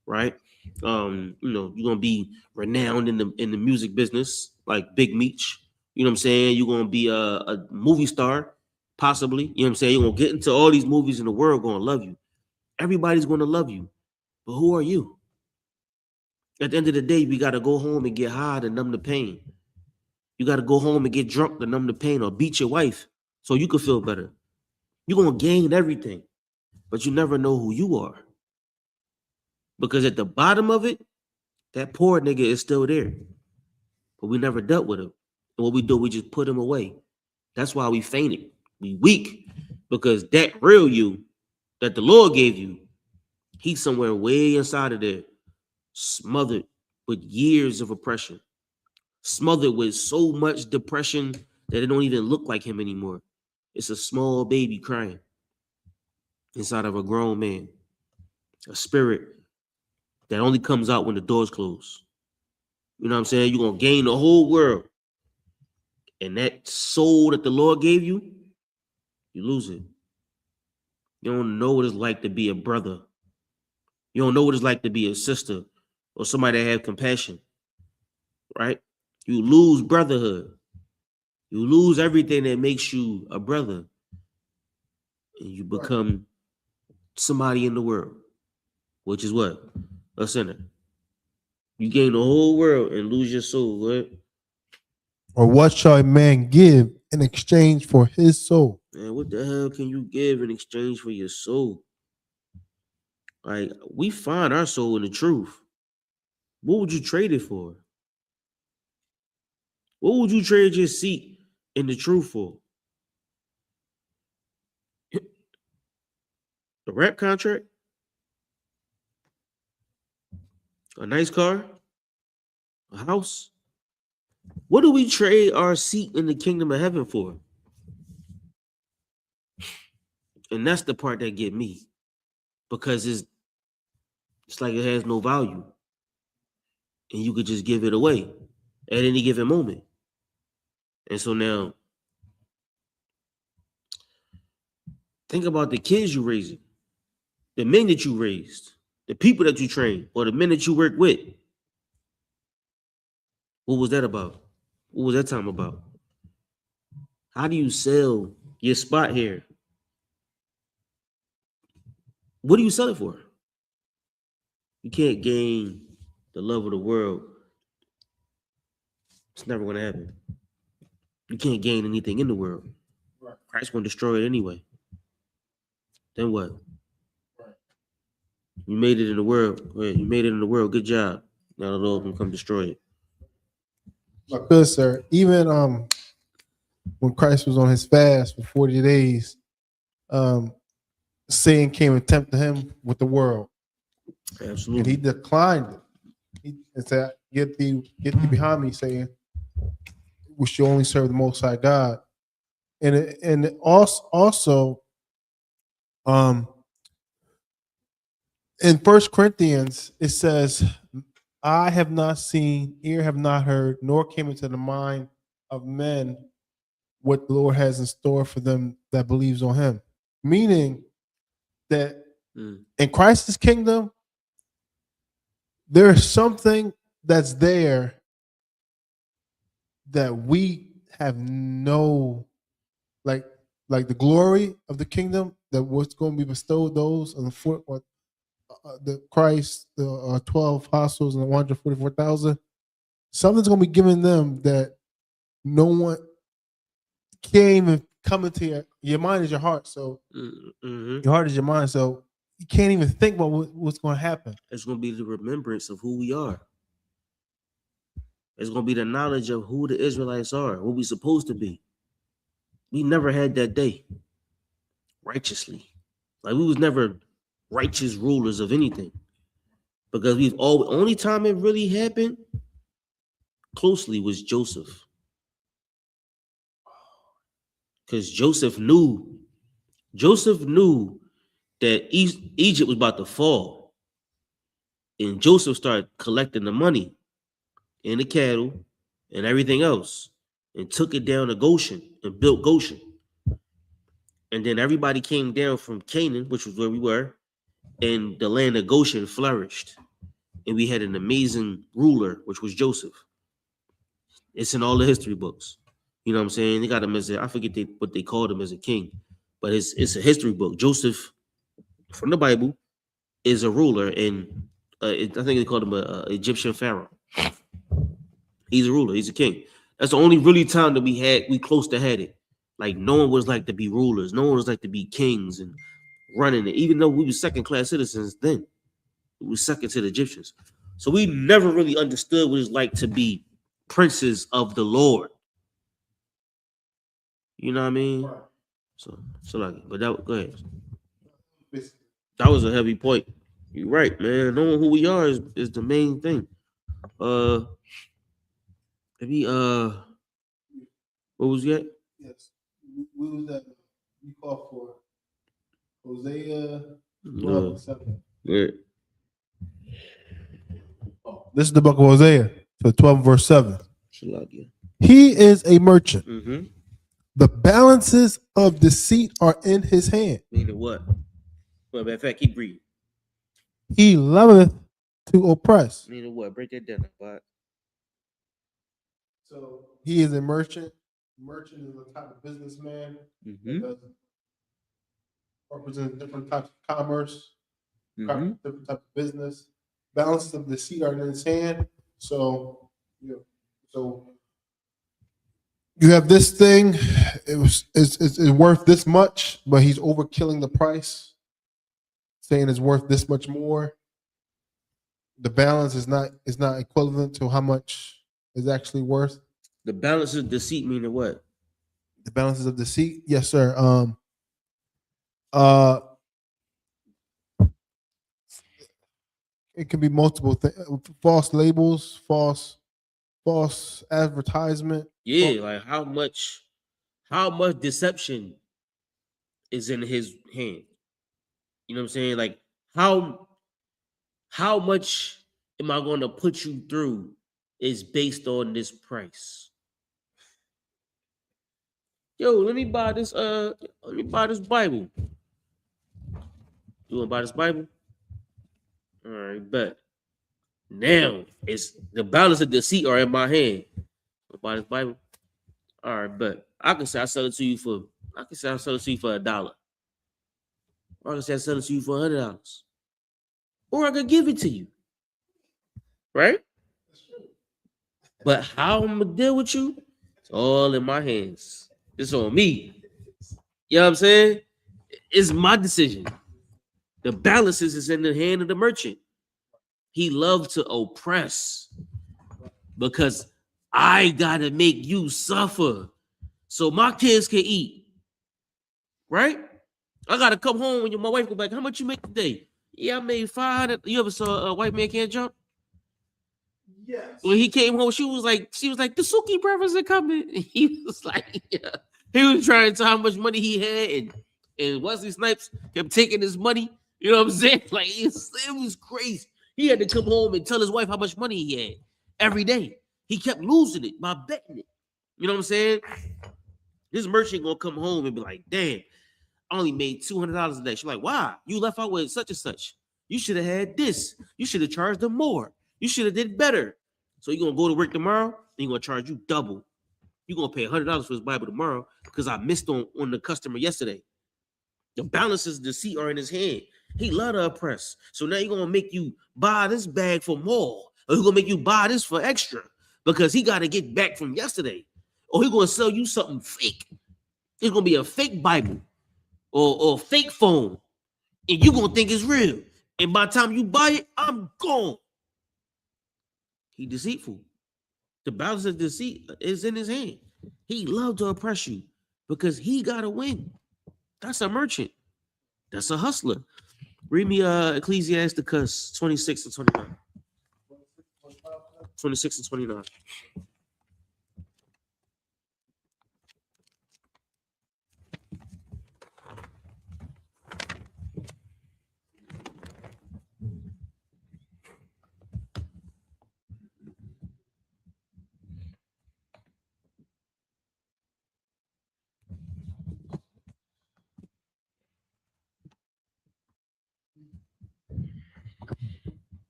right? You're gonna be renowned in the music business, like Big Meech. You know what I'm saying? You're gonna be a movie star, possibly. You know what I'm saying? You're gonna get into all these movies in the world, gonna love you. Everybody's gonna love you. But who are you? At the end of the day, we gotta go home and get high to numb the pain. You gotta go home and get drunk to numb the pain, or beat your wife so you can feel better. You're gonna gain everything, but you never know who you are. Because at the bottom of it, that poor nigga is still there. But we never dealt with him. And what we do, we just put him away. That's why we fainted. We weak. Because that real you that the Lord gave you, he's somewhere way inside of there, smothered with years of oppression, smothered with so much depression that it don't even look like him anymore. It's a small baby crying inside of a grown man, a spirit that only comes out when the doors close. You know what I'm saying? You're going to gain the whole world. And that soul that the Lord gave you, you lose it. You don't know what it's like to be a brother. You don't know what it's like to be a sister or somebody that have compassion, right? You lose brotherhood. You lose everything that makes you a brother. And you become somebody in the world, which is what? A sinner. You gain the whole world and lose your soul, right? Or what shall a man give in exchange for his soul? Man, what the hell can you give in exchange for your soul? Like, we find our soul in the truth. What would you trade it for? What would you trade your seat in the truth for? A rap contract? A nice car? A house? What do we trade our seat in the kingdom of heaven for? And that's the part that get me. Because It's like it has no value. And you could just give it away at any given moment. And so now, think about the kids you raising, the men that you raised, the people that you train, or the men that you work with. What was that about? What was that time about? How do you sell your spot here? What do you sell it for? You can't gain the love of the world. It's never going to happen. You can't gain anything in the world. Right. Christ's going to destroy it anyway. Then what? Right. You made it in the world. You made it in the world. Good job. Now the Lord can come destroy it. Good, sir. Even when Christ was on his fast for 40 days, Satan came and tempted him with the world. Absolutely. And he declined it. He said, get thee behind me, Satan. We should only serve the Most High God. And also in 1 Corinthians, it says, I have not seen, ear have not heard, nor came into the mind of men what the Lord has in store for them that believes on him. Meaning that in Christ's kingdom, there's something that's there that we have no, like the glory of the kingdom, that what's going to be bestowed those on the foot, the Christ, the 12 apostles and the 144,000. Something's going to be given them that no one can't even come into your mind is your heart. So your heart is your mind. So you can't even think about what's going to happen. It's going to be the remembrance of who we are. It's going to be the knowledge of who the Israelites are, what we're supposed to be. We never had that day righteously. Like we was never righteous rulers of anything. Because only time it really happened closely was Joseph. Because Joseph knew that Egypt was about to fall. And Joseph started collecting the money and the cattle and everything else and took it down to Goshen and built Goshen. And then everybody came down from Canaan, which was where we were, and the land of Goshen flourished. And we had an amazing ruler, which was Joseph. It's in all the history books. You know what I'm saying? They got him as I forget what they called him as a king, but it's a history book. Joseph, from the Bible, is a ruler, and I think they called him an Egyptian pharaoh. He's a ruler. He's a king. That's the only really time that we close to had it. Like no one was like to be rulers. No one was like to be kings and running it. Even though we were second-class citizens then, we were second to the Egyptians. So we never really understood what it's like to be princes of the Lord. You know what I mean? Right. So like, but go ahead. That was a heavy point. You're right, man. Knowing who we are is the main thing. Maybe what was that? Yes. What was that? You called for Hosea 12:7. Yeah. This is the book of Hosea, so 12 verse 7. Shalakia. He is a merchant. Mm-hmm. The balances of deceit are in his hand. Meaning what? Well, matter of fact, keep reading. He loveth to oppress. Meaning what? Break that down. But so he is a merchant. Merchant is a type of businessman that represents different types of commerce, different types of business. Balances of deceit are in his hand. So you have this thing. It's worth this much, but he's overkilling the price, saying it's worth this much more. The balance is not equivalent to how much is actually worth. The balance of deceit meaning what? The balances of deceit, yes, sir. It can be multiple things: false labels, false advertisement. Yeah, like how much deception is in his hand. You know what I'm saying? Like how How much am I going to put you through is based on this price. Yo, let me buy this Bible. You want to buy this Bible? All right, bet. Now it's the balance of deceit are in my hand. Buy this Bible. All right, bet. I can say I sell it to you for $1. Or I can say I sell it to you for $100. Or I could give it to you. Right? But how I'm gonna deal with you? It's all in my hands. It's on me. You know what I'm saying? It's my decision. The balances is in the hand of the merchant. He loves to oppress because I gotta make you suffer so my kids can eat. Right? I gotta come home when my wife go back. How much you make today? Yeah, I made 500. You ever saw a white man can't jump? Yes. When he came home, she was like, the Suki brothers are coming. He was like, yeah. He was trying to tell how much money he had, and Wesley Snipes kept taking his money. You know what I'm saying? Like it was crazy. He had to come home and tell his wife how much money he had every day. He kept losing it by betting it. You know what I'm saying? This merchant gonna come home and be like, damn, I only made $200 a day. She's like, why? You left out with such and such. You should have had this. You should have charged them more. You should have did better. So you're gonna go to work tomorrow, and you're gonna charge you double. You're gonna pay $100 for this Bible tomorrow because I missed on the customer yesterday. The balances, the deceit are in his hand. He love to oppress. So now he's gonna make you buy this bag for more, or he's gonna make you buy this for extra because he gotta get back from yesterday. Or he's gonna sell you something fake. It's gonna be a fake Bible or a fake phone, and you're gonna think it's real. And by the time you buy it, I'm gone. He deceitful. The balance of deceit is in his hand. He loved to oppress you because he gotta win. That's a merchant. That's a hustler. Read me Ecclesiasticus 26 and 29. 26 and 29.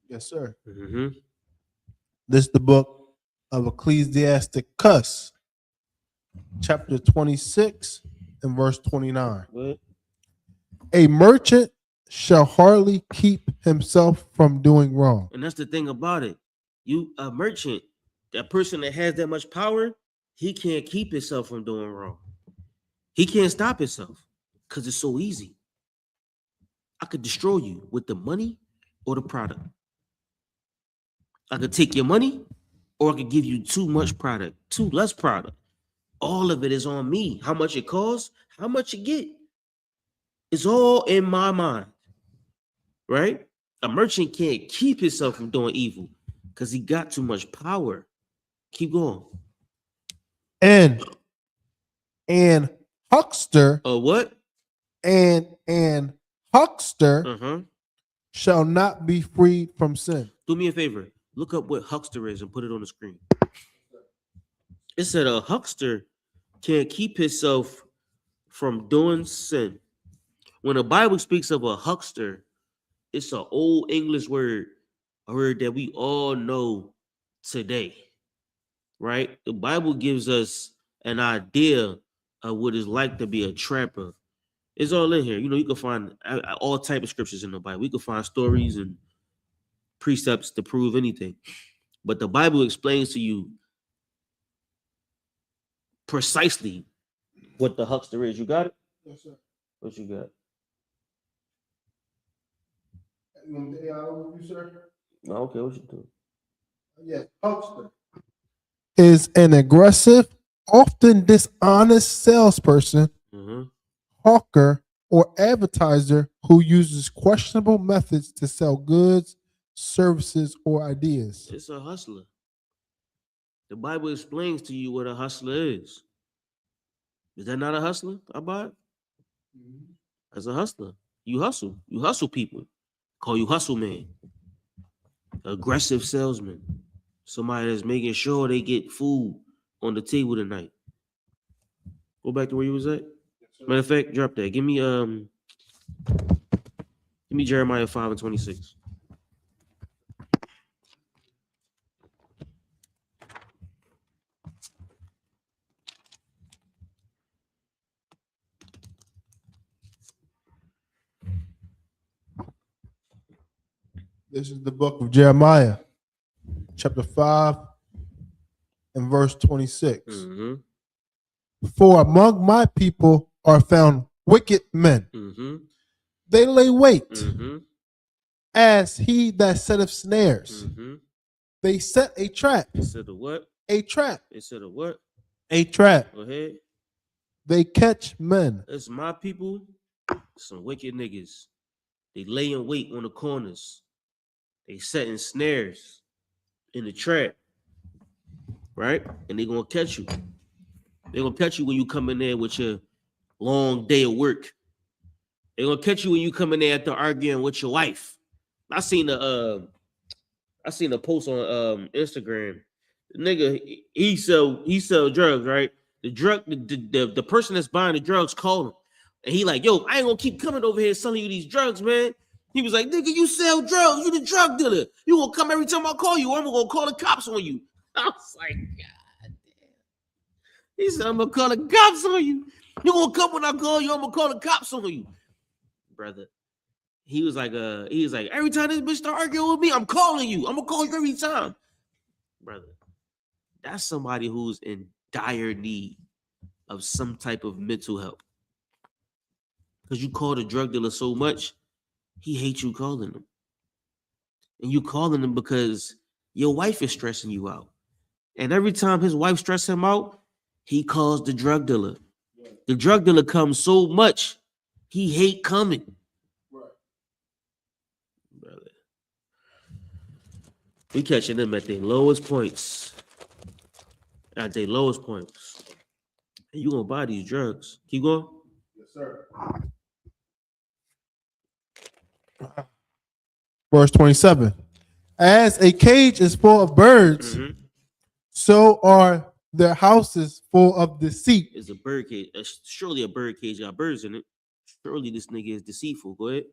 Yes, sir. Mm-hmm. This is the book of Ecclesiasticus, chapter 26 and verse 29. What? A merchant shall hardly keep himself from doing wrong. And that's the thing about it. You a merchant, that person that has that much power, he can't keep himself from doing wrong. He can't stop himself because it's so easy. I could destroy you with the money or the product. I could take your money, or I could give you too much product, too less product. All of it is on me. How much it costs, how much you get. It's all in my mind, right? A merchant can't keep himself from doing evil because he got too much power. Keep going. And huckster What? and huckster Uh-huh. shall not be freed from sin. Do me a favor. Look up what huckster is and put it on the screen. It said a huckster can't keep himself from doing sin. When the Bible speaks of a huckster, it's an old English word, a word that we all know today, right? The Bible gives us an idea of what it's like to be a trapper. It's all in here. You know, you can find all type of scriptures in the Bible. We can find stories and precepts to prove anything. But the Bible explains to you precisely what the huckster is. You got it? Yes, sir. What you got? You want me to overview, sir? Okay, what you do? Yes, huckster is an aggressive, often dishonest salesperson, hawker, or advertiser who uses questionable methods to sell goods, services, or ideas. It's a hustler. The Bible explains to you what a hustler is. Is that not a hustler? I buy it. As a hustler, you hustle. You hustle people. Call you hustle man. Aggressive salesman. Somebody that's making sure they get food on the table tonight. Go back to where you was at. Matter of fact, drop that. Give me Jeremiah 5:26. This is the book of Jeremiah, chapter 5 and verse 26. Mm-hmm. For among my people are found wicked men. Mm-hmm. They lay wait Mm-hmm. as he that setteth snares. Mm-hmm. They set a trap. They said the what? A trap. They said the what? A trap. Go ahead. They catch men. That's my people. Some wicked niggas. They lay in wait on the corners. They setting snares in the trap. Right? And they gonna catch you. They're gonna catch you when you come in there with your long day of work. They're gonna catch you when you come in there after arguing with your wife. I seen a post on Instagram. The nigga, he sell drugs, right? The person that's buying the drugs called him. And he like, yo, I ain't gonna keep coming over here selling you these drugs, man. He was like, nigga, you sell drugs, you the drug dealer. You gonna come every time I call you, I'm gonna call the cops on you. I was like, God damn. He said, I'm gonna call the cops on you. You gonna come when I call you, I'm gonna call the cops on you. Brother. He was like, every time this bitch start arguing with me, I'm calling you. I'm gonna call you every time. Brother, that's somebody who's in dire need of some type of mental help. Because you call the drug dealer so much, he hates you calling him. And you calling him because your wife is stressing you out. And every time his wife stresses him out, he calls the drug dealer. The drug dealer comes so much, he hate coming. Brother. We catching them at their lowest points. At their lowest points. And you gonna buy these drugs. Keep going. Yes, sir. Verse 27. As a cage is full of birds, so are their houses full of deceit. It's a bird cage. Surely a bird cage got birds in it. Surely this nigga is deceitful. Go ahead.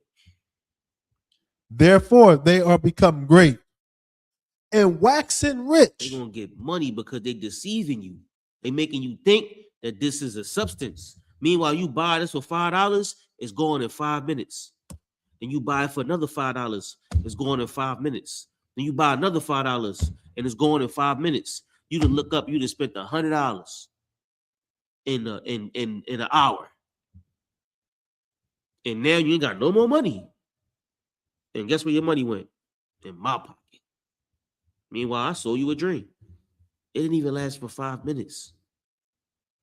Therefore, they are become great and waxen rich. They're gonna get money because they deceiving you. They making you think that this is a substance. Meanwhile, you buy this for $5, it's going in 5 minutes. Then you buy it for another $5, it's going in 5 minutes. Then you buy another $5 and it's going in 5 minutes. You to look up, you to spent $100 in an hour. And now you ain't got no more money. And guess where your money went? In my pocket. Meanwhile, I sold you a dream. It didn't even last for 5 minutes.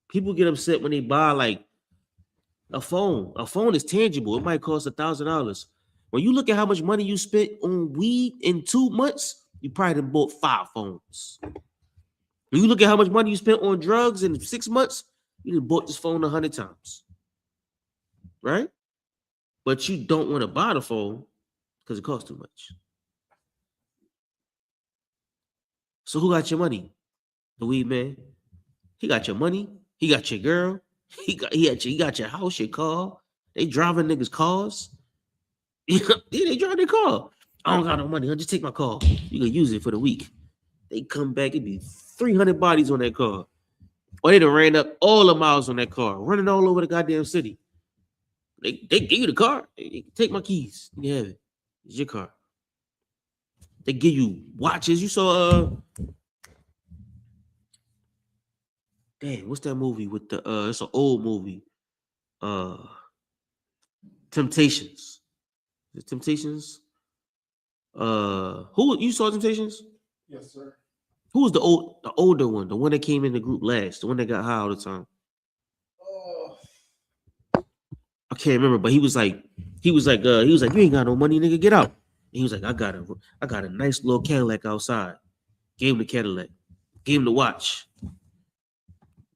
People get upset when they buy like a phone. A phone is tangible. It might cost $1,000. When you look at how much money you spent on weed in 2 months, you probably done bought 5 phones. When you look at how much money you spent on drugs in 6 months, you done bought this phone 100 times. Right? But you don't want to buy the phone because it costs too much. So who got your money? The weed man. He got your money. He got your girl. He got your house, your car. They driving niggas' cars. Yeah, they drive their car. I don't got no money. I'll just take my car. You can use it for the week. They come back, it'd be 300 bodies on that car. Or they done ran up all the miles on that car, running all over the goddamn city. They give you the car. They take my keys. You can have it. It's your car. They give you watches. You saw damn, what's that movie with the it's an old movie. Temptations. Is it Temptations? Who you saw Temptations? Yes, sir. Who was the older one? The one that came in the group last, the one that got high all the time. I can't remember, but he was like, you ain't got no money, nigga, get out. And he was like, I got a nice little Cadillac outside. Gave him the Cadillac. Gave him the watch.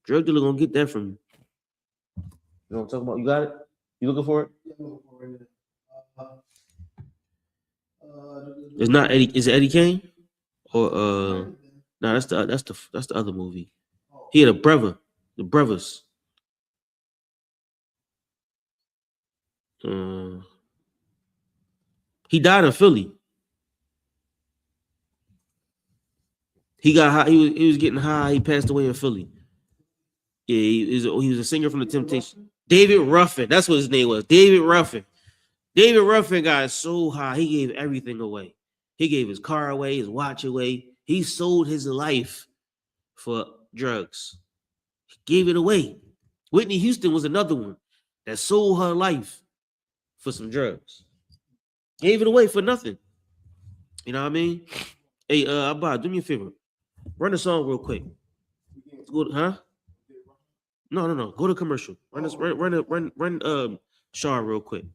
Drug dealer gonna get that from you. You know what I'm talking about? You got it? You looking for it? Yeah, I'm looking for it. It's not Eddie. Is it Eddie Kane? Or no, that's the other movie. He had a brother. The brothers. He died in Philly. He got high. He was getting high. He passed away in Philly. Yeah, he was a singer from the Temptations. David Ruffin. That's what his name was. David Ruffin. David Ruffin got so high, he gave everything away. He gave his car away, his watch away. He sold his life for drugs. He gave it away. Whitney Houston was another one that sold her life for some drugs. Gave it away for nothing. You know what I mean? Hey, Abba, do me a favor. Run the song real quick. Huh? No. Go to commercial. Run Shaw real quick.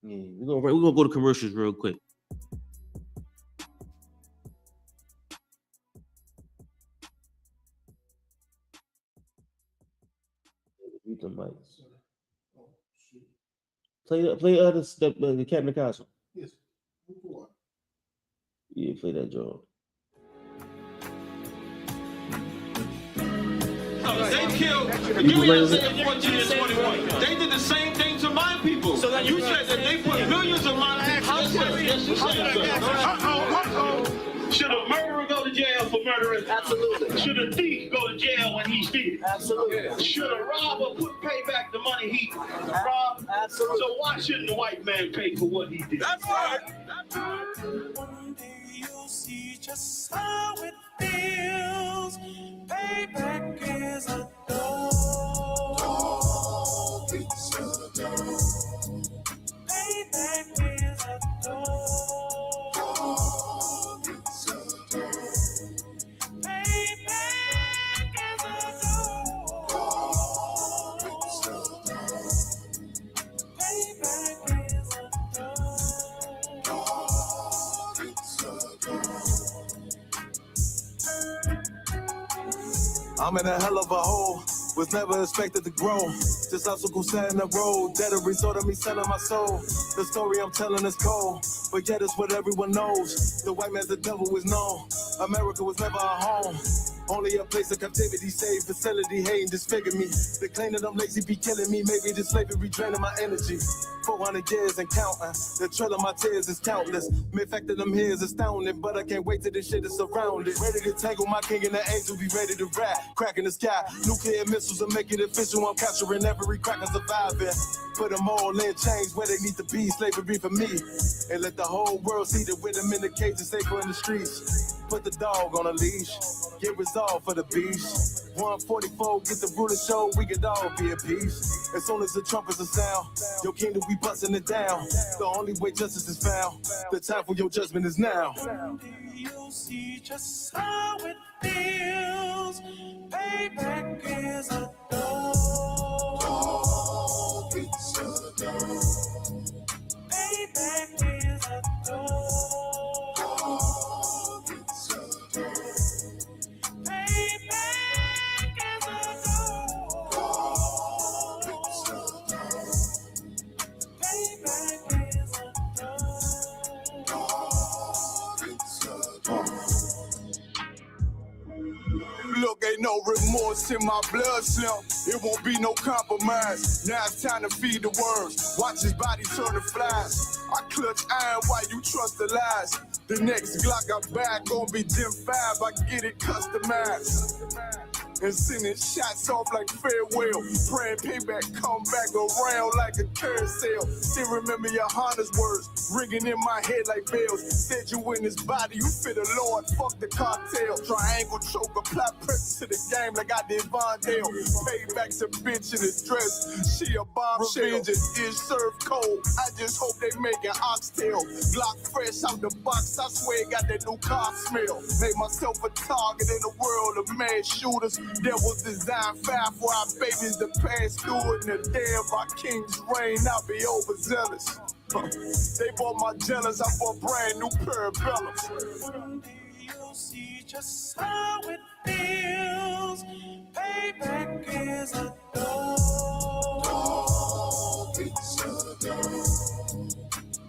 Yeah, we're gonna go to commercials real quick. Mute the mics. Play the Cat in the Castle. Yes. Yeah, play that job. They killed. Give me that same 14 and 21. They did the same thing to my people. So you said that they put millions of my Should a murderer go to jail for murdering? Absolutely. Should a thief go to jail when he steals? Absolutely. Should a robber pay back the money he robbed? Absolutely. So why shouldn't the white man pay for what he did? That's right. One day you'll see just how it feels. Payback is a dog. Payback is a dog. Payback is a dog. Payback is a dog. I'm in a hell of a hole, was never expected to grow. Just obstacle set in the road, that a result of me selling my soul. The story I'm telling is cold, but yet it's what everyone knows. The white man's the devil is known. America was never a home, only a place of captivity, safe facility, hating, disfigure me. They claim that I'm lazy, be killing me. Maybe the slavery draining my energy. 400 years and counting. The trail of my tears is countless. The fact that I'm here is astounding, but I can't wait till this shit is surrounded. Ready to tangle my king and the angel, be ready to rap. Cracking the sky, nuclear missiles will make it official. I'm capturing every cracker surviving. Put them all in chains where they need to be. Slavery for me. And let the whole world see that with them in the cages, safer in the streets. Put the dog on a leash. Get resolved for the beast. 144, get the ruler show, we could all be at peace. As soon as the trumpets are sound, your kingdom we busting it down. The only way justice is found, the time for your judgment is now. You'll see just how it feels. Payback is a dog. Payback is a dog. Payback is a dog. Payback is a dog. Look, ain't no remorse in my blood, Slim. It won't be no compromise. Now it's time to feed the worms. Watch his body turn to flies. I clutch iron while you trust the lies. The next Glock I buy gon' be Gen 5. I get it customized. And sending shots off like farewell. Praying payback come back around like a carousel. Still remember YAHANNA's words ringing in my head like bells. Said you in his body, you fit the Lord, fuck the cartel. Triangle choke, apply pressure to the game like I did Vondale. Payback's a bitch in a dress, she a bombshell. Revenge is served cold, I just hope they make an oxtail. Glock fresh out the box, I swear it got that new car smell. Made myself a target in a world of mad shooters. There was design fire for our babies to pass through. In the day of our king's reign, I'll be overzealous. They bought my jealous, I bought brand new parabellums. One day you'll see just how it feels. Payback is a dog.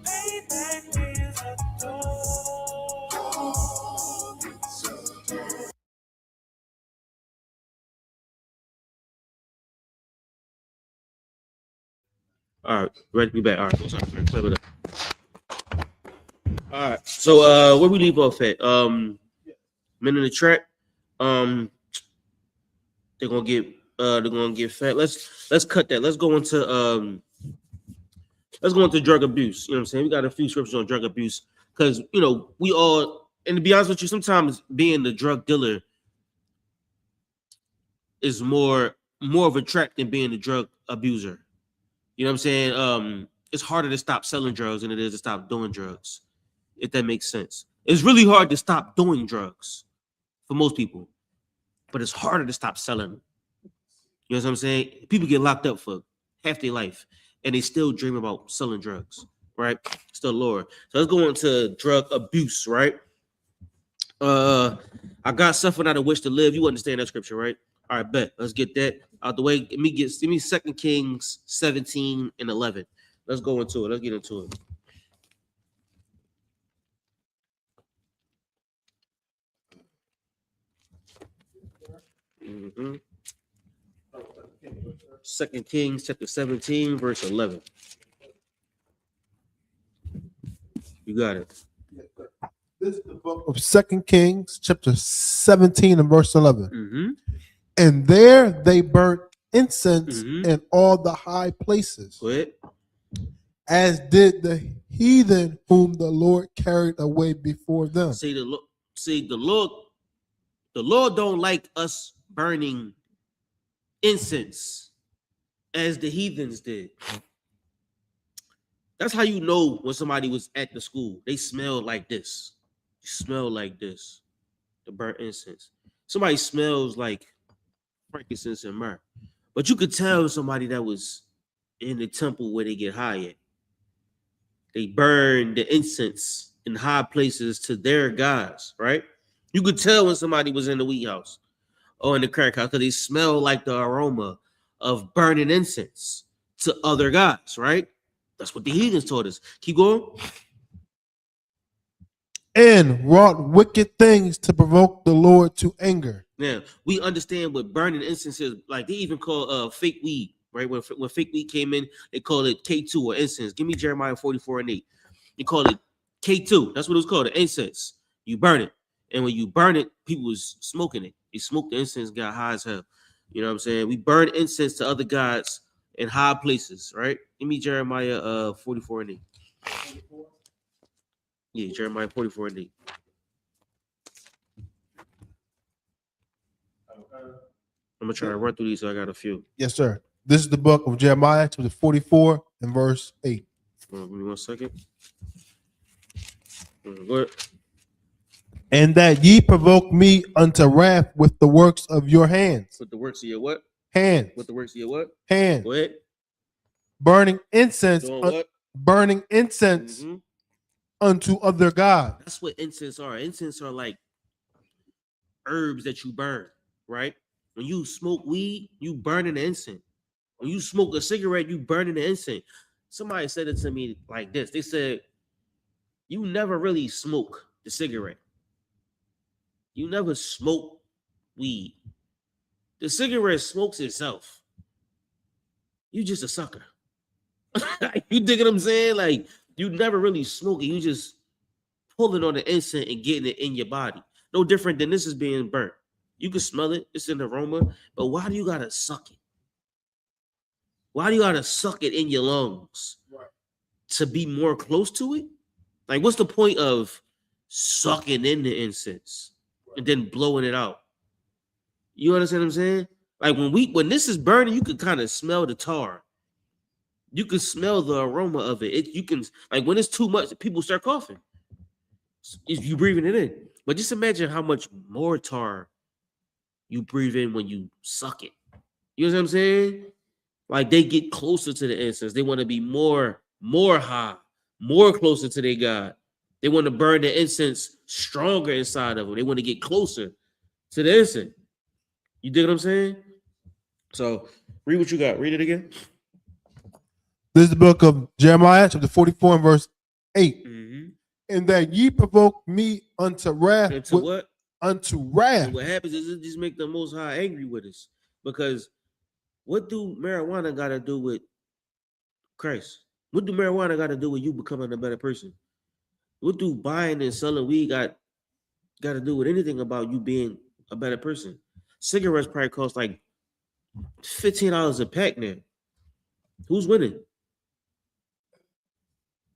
Payback All right, ready to be back. All right, sorry, clear it up. All right, so where we leave off at? Men in the track. They're gonna get fat. Let's cut that. Let's go into drug abuse. You know what I'm saying? We got a few scriptures on drug abuse because we all, and to be honest with you, sometimes being the drug dealer is more of a trap than being the drug abuser. You know what I'm saying? It's harder to stop selling drugs than it is to stop doing drugs, if that makes sense. It's really hard to stop doing drugs for most people, but it's harder to stop selling them. You know what I'm saying? People get locked up for half their life, and they still dream about selling drugs, right? Still Lord. So let's go into drug abuse, right? I got suffering out of which to live. You understand that scripture, right? All right, bet. Let's get that out the way. Give me 2 Kings 17 and 11. Let's go into it. Let's get into it. Mm-hmm. 2 Kings chapter 17, verse 11. You got it. This is the book of 2 Kings, chapter 17 and verse 11. Mm-hmm. And there they burnt incense in all the high places, as did the heathen whom the Lord carried away before them. The Lord don't like us burning incense as the heathens did. That's how you know when somebody was at the school. They smelled like this. They smell like this. The burnt incense. Somebody smells like frankincense and myrrh. But you could tell somebody that was in the temple where they get high at. They burn the incense in high places to their gods, right? You could tell when somebody was in the wheat house or in the crack house because they smell like the aroma of burning incense to other gods, right? That's what the heathens taught us. Keep going. And wrought wicked things to provoke the Lord to anger. Now, we understand what burning incense is. Like, they even call fake weed, right? When fake weed came in, they call it K2 or incense. Give me Jeremiah 44 and 8. You call it K2. That's what it was called, the incense. You burn it. And when you burn it, people was smoking it. They smoked the incense, got high as hell. You know what I'm saying? We burn incense to other gods in high places, right? Give me Jeremiah 44 and 8. Yeah, Jeremiah 44 and 8. I'm gonna try to run through these, so I got a few. Yes, sir. This is the book of Jeremiah, chapter 44 and verse 8. Give me 1 second. What? And that ye provoke me unto wrath with the works of your hands. With the works of your what? Hands. With the works of your what? Hands. Go ahead. Burning incense. What? Burning incense unto other gods. That's what incense are. Incense are like herbs that you burn, right? When you smoke weed, you burning the incense. When you smoke a cigarette, you burning the incense. Somebody said it to me like this. They said, you never really smoke the cigarette. You never smoke weed. The cigarette smokes itself. You just a sucker. You dig what I'm saying? Like, you never really smoke it. You just pulling on the incense and getting it in your body. No different than this is being burnt. You can smell it. It's an aroma. But why do you got to suck it? Why do you got to suck it in your lungs? Right. To be more close to it? Like, what's the point of sucking in the incense and then blowing it out? You understand what I'm saying? Like, when this is burning, you can kind of smell the tar. You can smell the aroma of it. You can, like, when it's too much, people start coughing. If you breathing it in. But just imagine how much more tar you breathe in when you suck it. You know what I'm saying? Like, they get closer to the incense. They want to be more high, more closer to their God. They want to burn the incense stronger inside of them. They want to get closer to the incense. You dig what I'm saying? So, read what you got. Read it again. This is the book of Jeremiah, chapter 44 and verse 8. And that ye provoke me unto wrath. Unto what? Unto wrath. And what happens is it just make the Most High angry with us. Because what do marijuana got to do with Christ. What do marijuana got to do with you becoming a better person? What do buying and selling weed got to do with anything about you being a better person? Cigarettes probably cost like $15 a pack now. Who's winning?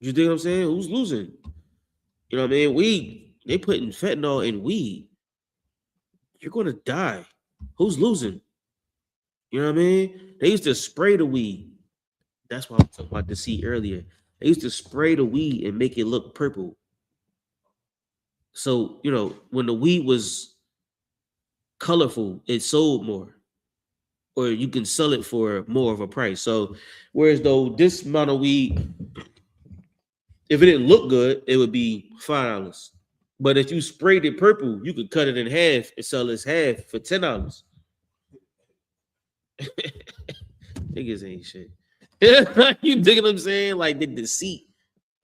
You think what I'm saying? Who's losing? You know what I mean? Weed, they putting fentanyl in weed. You're gonna die. Who's losing? You know what I mean? They used to spray the weed. That's why I was talking about the seed earlier. They used to spray the weed and make it look purple. So, you know, when the weed was colorful, it sold more. Or you can sell it for more of a price. So, whereas though this amount of weed, if it didn't look good, it would be $5. But if you sprayed it purple, you could cut it in half and sell this half for $10. Niggas ain't shit. You dig what I'm saying? Like the deceit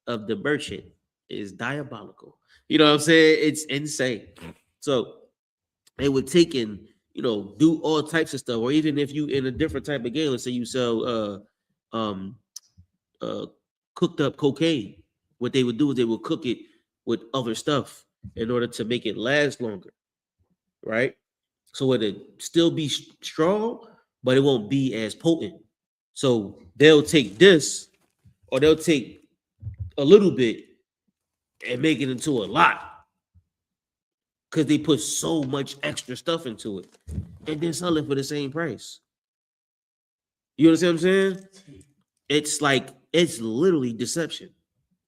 of the merchant is diabolical. You know what I'm saying? It's insane. So they would take and, you know, do all types of stuff. Or even if you in a different type of game, let's say you sell cooked up cocaine, what they would do is they would cook it with other stuff in order to make it last longer, right? So it'll still be strong, but it won't be as potent. So they'll take this, or they'll take a little bit and make it into a lot, because they put so much extra stuff into it and then sell it for the same price. You understand what I'm saying? It's like, it's literally deception.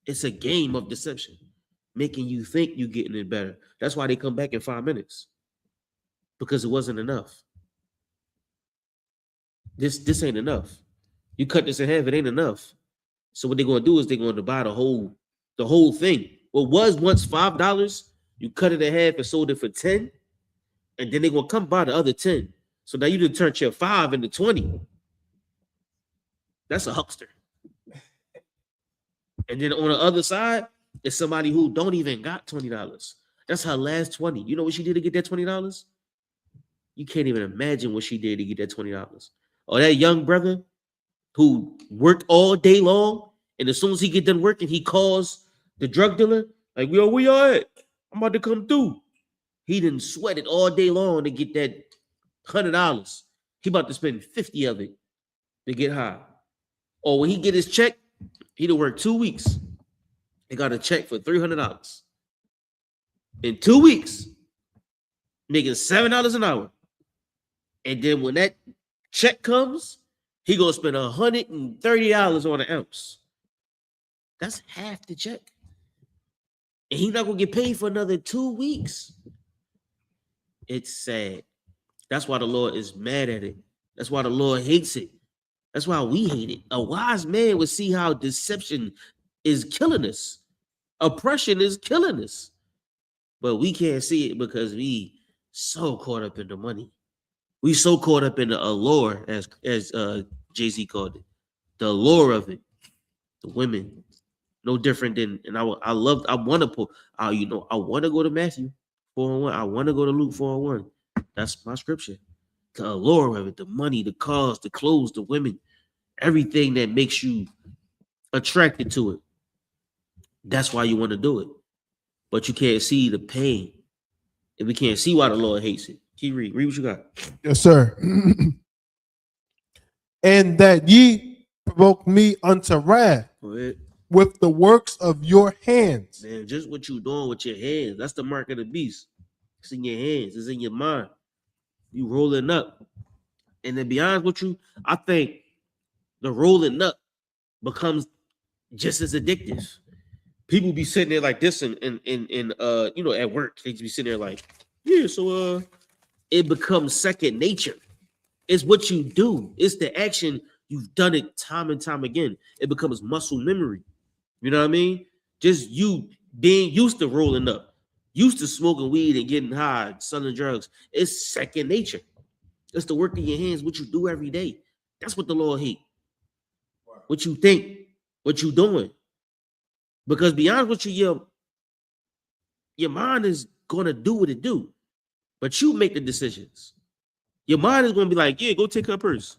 It's a game of deception, making you think you're getting it better. That's why they come back in 5 minutes, because it wasn't enough. This ain't enough. You cut this in half, it ain't enough. So what they're going to do is they're going to buy the whole thing. What was once $5, you cut it in half and sold it for 10, and then they're going to come buy the other 10. So now you done turned your 5 into 20. That's a huckster. And then on the other side is somebody who don't even got $20. That's her last 20. You know what she did to get that $20? You can't even imagine what she did to get that $20. Or that young brother who worked all day long, and as soon as he get done working, he calls the drug dealer, like, yo, where y'all at? I'm about to come through. He didn't sweat it all day long to get that $100. He about to spend 50 of it to get high. Or when he get his check, he'd have worked 2 weeks. He got a check for $300. In 2 weeks, making $7 an hour. And then when that check comes, he gonna spend $130 on an ounce. That's half the check. And he's not gonna get paid for another 2 weeks. It's sad. That's why the Lord is mad at it. That's why the Lord hates it. That's why we hate it. A wise man would see how deception is killing us. Oppression is killing us. But we can't see it because we so caught up in the money. We so caught up in the allure, as Jay-Z called it. The allure of it. The women. No different than, and I want to go to Matthew 4:1. I want to go to Luke 4:1. That's my scripture. The allure of it, the money, the cars, the clothes, the women, everything that makes you attracted to it. That's why you want to do it. But you can't see the pain. And we can't see why the Lord hates it. Keep read. Read what you got. Yes, sir. And that ye provoke me unto wrath with the works of your hands. Man, just what you doing with your hands. That's the mark of the beast. It's in your hands. It's in your mind. You rolling up. And to be honest with you, I think the rolling up becomes just as addictive. People be sitting there like this and you know, at work. They just be sitting there like, yeah, so it becomes second nature. It's what you do. It's the action. You've done it time and time again. It becomes muscle memory. You know what I mean? Just you being used to rolling up, used to smoking weed and getting high, selling drugs. It's second nature. It's the work of your hands, what you do every day. That's what the Lord hates. What you think, what you doing. Because be honest with you, your mind is going to do what it do. But you make the decisions. Your mind is going to be like, yeah, go take her purse.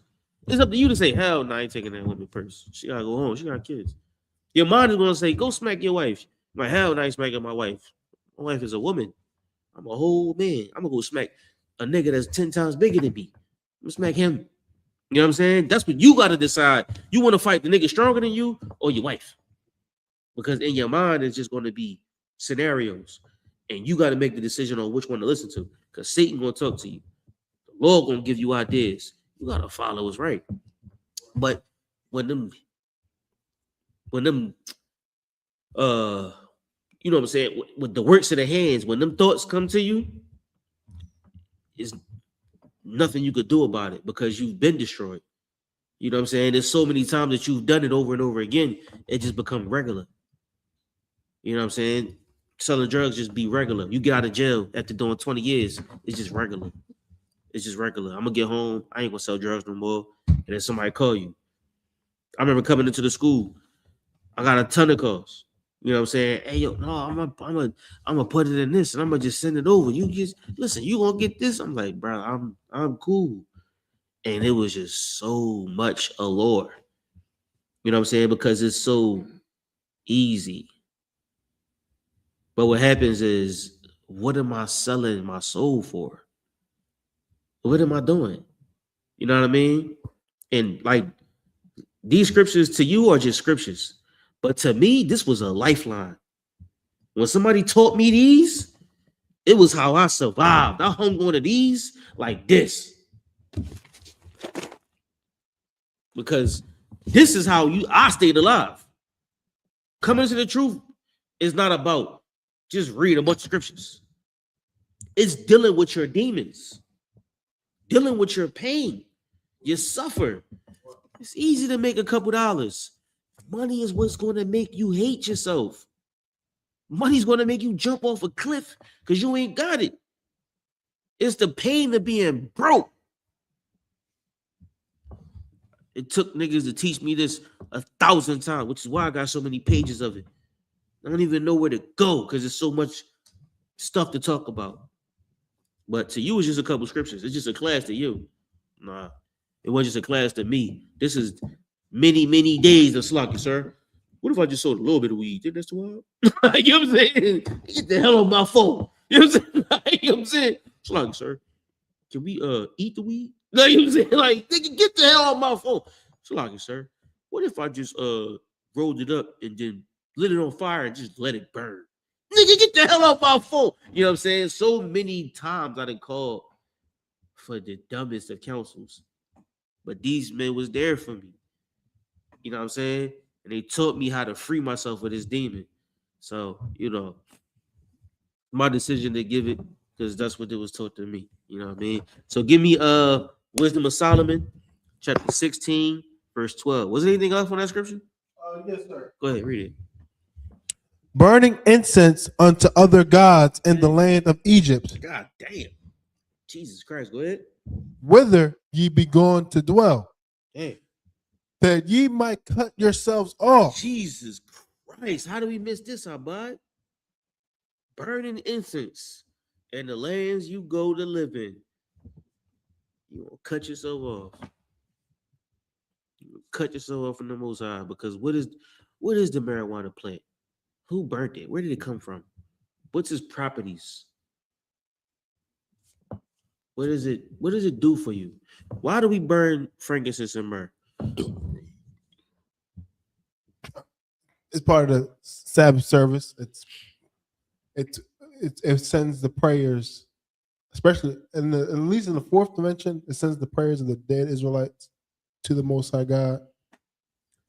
It's up to you to say, hell no, I ain't taking that woman purse. She gotta go home. She got kids. Your mind is gonna say, go smack your wife. Like, hell no, I ain't smacking my wife. My wife is a woman. I'm a whole man. I'm gonna go smack a nigga that's 10 times bigger than me. I'm gonna smack him. You know what I'm saying? That's what you gotta decide. You want to fight the nigga stronger than you or your wife? Because in your mind, it's just gonna be scenarios. And you got to make the decision on which one to listen to. Because Satan gonna talk to you. The Lord gonna give you ideas. You gotta follow what's right. But when them you know what I'm saying, with the works of the hands, when them thoughts come to you, it's nothing you could do about it because you've been destroyed. You know what I'm saying? There's so many times that you've done it over and over again, it just become regular. You know what I'm saying? Selling drugs just be regular. You get out of jail after doing 20 years, it's just regular. It's just regular. I'm gonna get home, I ain't gonna sell drugs no more, and then somebody call you. I remember coming into the school, I got a ton of calls. You know what I'm saying? Hey, yo, no, I'm gonna put it in this and I'm gonna just send it over. You just listen, you gonna get this. I'm like, bro, I'm cool. And it was just so much allure. You know what I'm saying? Because it's so easy. But what happens is, what am I selling my soul for? What am I doing? You know what I mean? And like, these scriptures to you are just scriptures. But to me, this was a lifeline. When somebody taught me these, it was how I survived. I hung on to these like this. Because this is how I stayed alive. Coming to the truth is not about just read a bunch of scriptures. It's dealing with your demons, dealing with your pain. You suffer. It's easy to make a couple dollars. Money is what's going to make you hate yourself. Money's going to make you jump off a cliff because you ain't got it. It's the pain of being broke. It took niggas to teach me this 1,000 times, which is why I got so many pages of it. I don't even know where to go because there's so much stuff to talk about. But to you, it's just a couple scriptures. It's just a class to you. Nah, it wasn't just a class to me. This is many, many days of slocking, sir. What if I just sold a little bit of weed? Think that's too hard? You know what I'm saying? Get the hell on my phone. You know what I'm saying? You know what I'm saying? Slocking, sir. Can we eat the weed? You know what I'm saying? Like, nigga, get the hell on my phone. Slocking, sir. What if I just rolled it up and then lit it on fire and just let it burn? Nigga, get the hell off my phone. You know what I'm saying? So many times I done called for the dumbest of counsels. But these men was there for me. You know what I'm saying? And they taught me how to free myself of this demon. So, you know, my decision to give it, because that's what it was taught to me. You know what I mean? So give me Wisdom of Solomon, chapter 16, verse 12. Was there anything else on that scripture? Yes, sir. Go ahead, read it. Burning incense unto other gods in the land of Egypt, God damn. Jesus Christ, go ahead. whither ye be gone to dwell, Damn. that ye might cut yourselves off. Jesus Christ, how do we miss this, our bud? Burning incense in the lands you go to live in. You will cut yourself off. You will cut yourself off from the Most High, because what is the marijuana plant? Who burnt it? Where did it come from? What's its properties? What does it do for you? Why do we burn frankincense and myrrh? It's part of the Sabbath service. It sends the prayers, especially at least in the fourth dimension, it sends the prayers of the dead Israelites to the Most High God.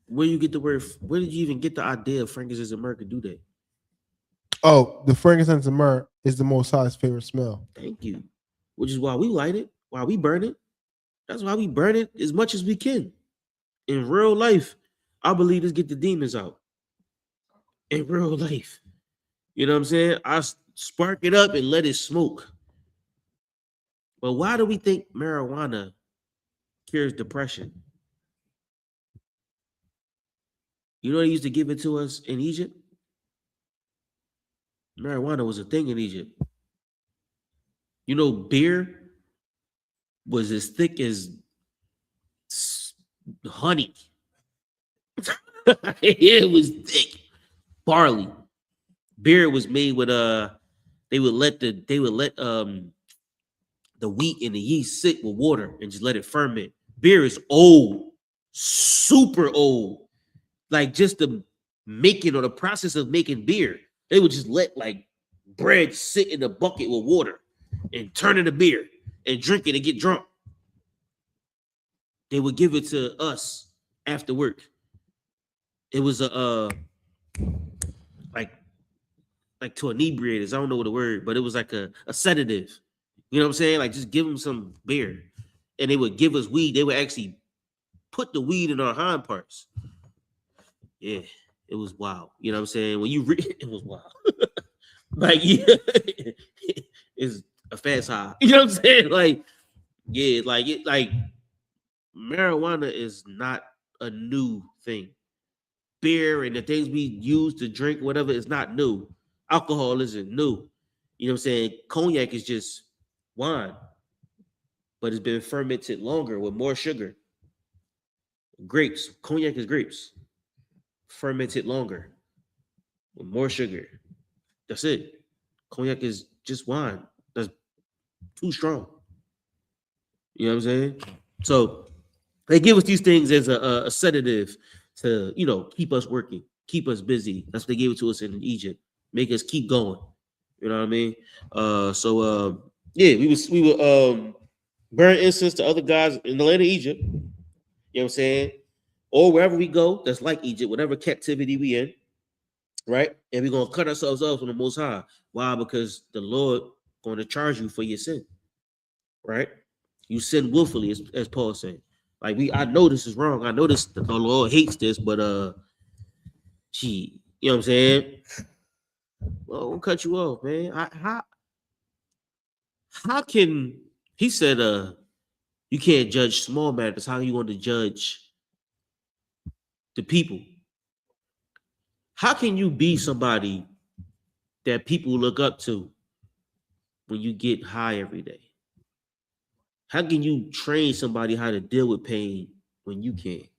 Where you get the word? Where did you even get the idea of frankincense and myrrh could do that? Oh, the frankincense and myrrh is the Most High's favorite smell. Thank you. Which is why we light it, why we burn it. That's why we burn it as much as we can. In real life, I believe this get the demons out. In real life. You know what I'm saying? I spark it up and let it smoke. But why do we think marijuana cures depression? You know they used to give it to us in Egypt? Marijuana was a thing in Egypt. You know, beer was as thick as honey. It was thick. Barley. Beer was made with they would let the wheat and the yeast sit with water and just let it ferment. Beer is old, super old. Like just the making or the process of making beer, they would just let like bread sit in a bucket with water and turn it to beer and drink it and get drunk. They would give it to us after work. It was a like to inebriators. I don't know what the word, but it was like a sedative. You know what I'm saying? Like just give them some beer, and they would give us weed. They would actually put the weed in our hind parts. Yeah, it was wild. You know what I'm saying? When you read, it was wild. Like yeah, it's a fast high. You know what I'm saying? Like yeah, like marijuana is not a new thing. Beer and the things we use to drink, whatever, is not new. Alcohol isn't new. You know what I'm saying? Cognac is just wine, but it's been fermented longer with more sugar. Grapes, cognac is grapes, fermented longer with more sugar. That's it. Cognac is just wine. That's too strong. You know what I'm saying? So they give us these things as a sedative to, you know, keep us working, keep us busy. That's what they gave it to us in Egypt. Make us keep going. You know what I mean? Yeah, we would burn incense to other gods in the land of Egypt. You know what I'm saying? Or wherever we go, that's like Egypt, whatever captivity we in, right? And we're gonna cut ourselves off from the Most High. Why? Because the Lord going to charge you for your sin, right? You sin willfully, as Paul said. Like I know this is wrong. I know this. The Lord hates this, but you know what I'm saying? Well, we'll cut you off, man. How can he said you can't judge small matters? How are you going to judge the people? How can you be somebody that people look up to when you get high every day? How can you train somebody how to deal with pain when you can't?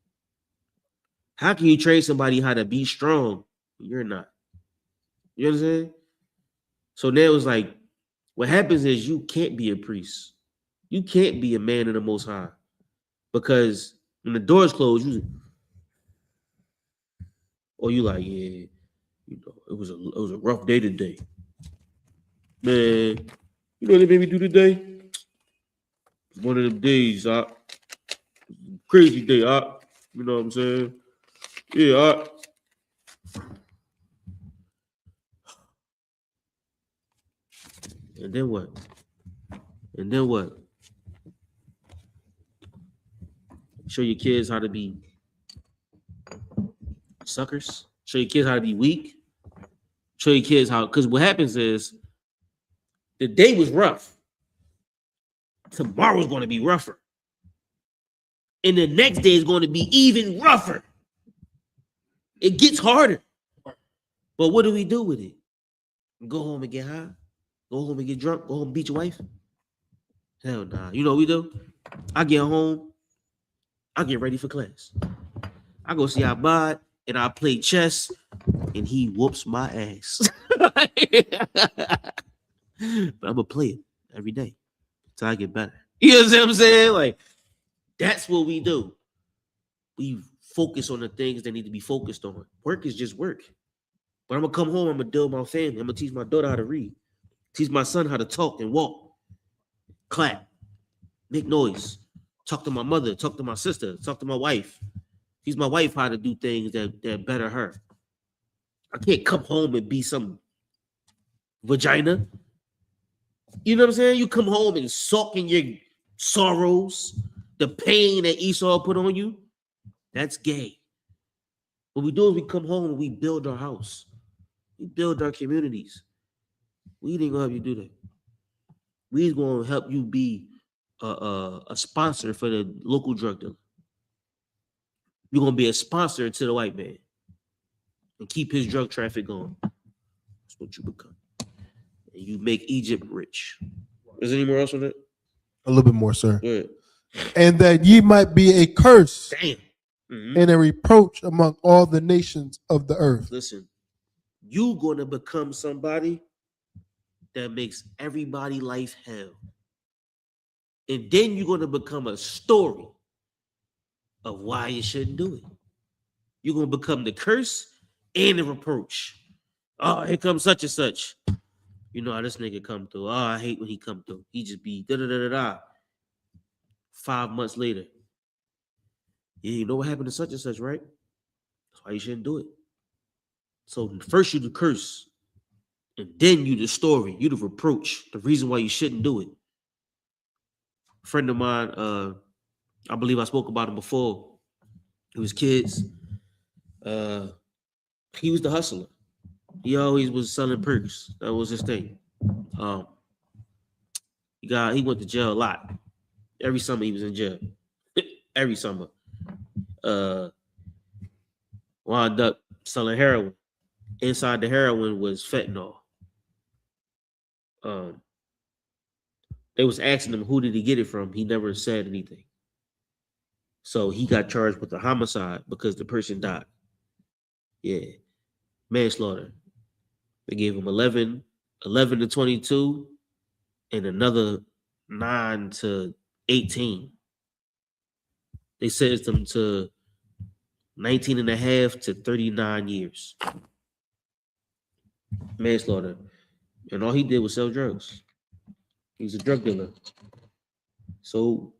How can you train somebody how to be strong when you're not? You know what I'm saying? So now it's like, what happens is you can't be a priest. You can't be a man of the Most High. Because when the doors close, you like, yeah, you know, it was a rough day today. Man, you know what they made me do today? One of them days, crazy day, you know what I'm saying? Yeah, And then what? Show your kids how to be suckers. Show your kids how to be weak. Show your kids how, because what happens is the day was rough. Tomorrow's going to be rougher. And the next day is going to be even rougher. It gets harder. But what do we do with it? Go home and get high? Go home and get drunk? Go home and beat your wife? Hell nah. You know what we do? I get home. I get ready for class. I go see Abad and I play chess and he whoops my ass. But I'm going to play it every day until I get better. You know what I'm saying? Like, that's what we do. We focus on the things that need to be focused on. Work is just work. But I'm going to come home, I'm going to deal with my family. I'm going to teach my daughter how to read. Teach my son how to talk and walk. Clap. Make noise. Talk to my mother. Talk to my sister. Talk to my wife. Teach my wife how to do things that better her. I can't come home and be some vagina. You know what I'm saying? You come home and sulk in your sorrows, the pain that Esau put on you. That's gay. What we do is we come home and we build our house. We build our communities. We ain't gonna help you do that. We's gonna help you be a sponsor for the local drug dealer. You're gonna be a sponsor to the white man and keep his drug traffic going. That's what you become. And you make Egypt rich. Is there any more else on that? A little bit more, sir. Go ahead. and that ye might be a curse Damn. Mhm. and a reproach among all the nations of the earth. Listen, you gonna become somebody that makes everybody life hell. And then you're gonna become a story of why you shouldn't do it. You're gonna become the curse and the reproach. Oh, here comes such and such. You know how this nigga come through. Oh, I hate when he come through. He just be da da da da da. 5 months later. Yeah, you know what happened to such and such, right? That's why you shouldn't do it. So first you the curse, and then you the story, you the reproach, the reason why you shouldn't do it. A friend of mine, I believe I spoke about him before. It was kids. He was the hustler. He always was selling perks. That was his thing. He went to jail a lot. Every summer he was in jail. Every summer. Wound up selling heroin. Inside the heroin was fentanyl. They was asking him who did he get it from. He never said anything. So he got charged with a homicide because the person died. Yeah. Manslaughter. They gave him 11 to 22 and another 9 to 18. They sentenced him to 19 and a half to 39 years. Manslaughter. And all he did was sell drugs. He was a drug dealer. Sold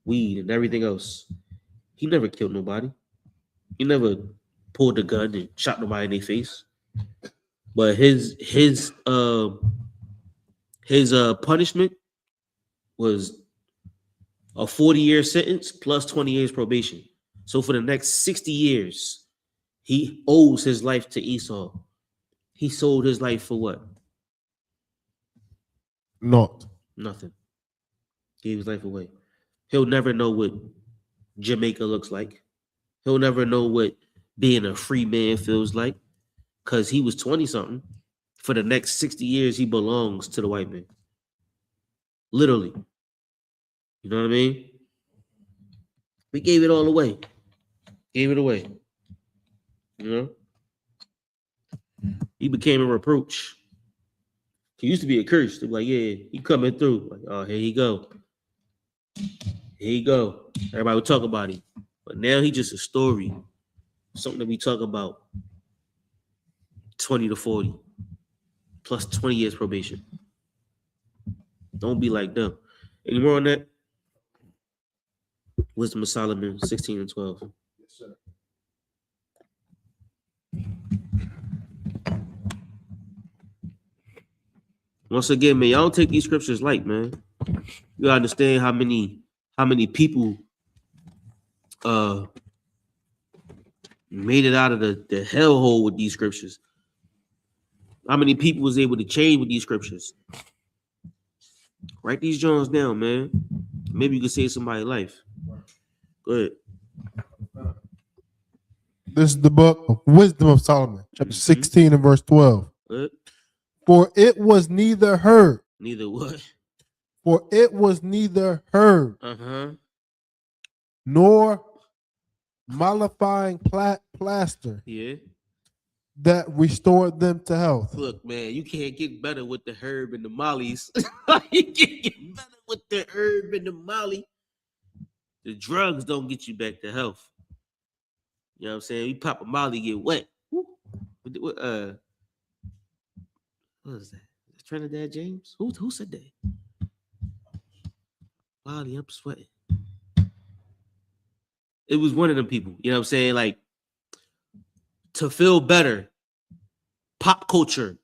weed and everything else. He never killed nobody. He never pulled a gun and shot nobody in their face. But his punishment was a 40-year sentence plus 20 years probation. So for the next 60 years, he owes his life to Esau. He sold his life for what? Nothing. Gave his life away. He'll never know what Jamaica looks like. He'll never know what being a free man feels like because he was 20-something. For the next 60 years, he belongs to the white man. Literally. You know what I mean? We gave it all away. Gave it away. You know? He became a reproach. He used to be a curse. They were like, yeah, he coming through. Like, oh, here you go. Here you go. Everybody would talk about him. But now he's just a story. Something that we talk about. 20 to 40. Plus 20 years probation. Don't be like them. Any more on that? Wisdom of Solomon, 16 and 12. Yes, sir. Once again, man, y'all don't take these scriptures light, man. You gotta understand how many people made it out of the hellhole with these scriptures. How many people was able to change with these scriptures? Write these journals down, man. Maybe you can save somebody's life. Go ahead. This is the book of Wisdom of Solomon, chapter 16 and verse 12. What? For it was neither heard. Neither what? For it was neither heard. Nor mollifying plaster. Yeah. That restored them to health. Look, man, you can't get better with the herb and the mollies. You can't get better with the herb and the molly. The drugs don't get you back to health. You know what I'm saying? You pop a molly, get wet. What is that? Trinidad James? Who said that? Molly, I'm sweating. It was one of them people. You know what I'm saying? Like, to feel better, pop culture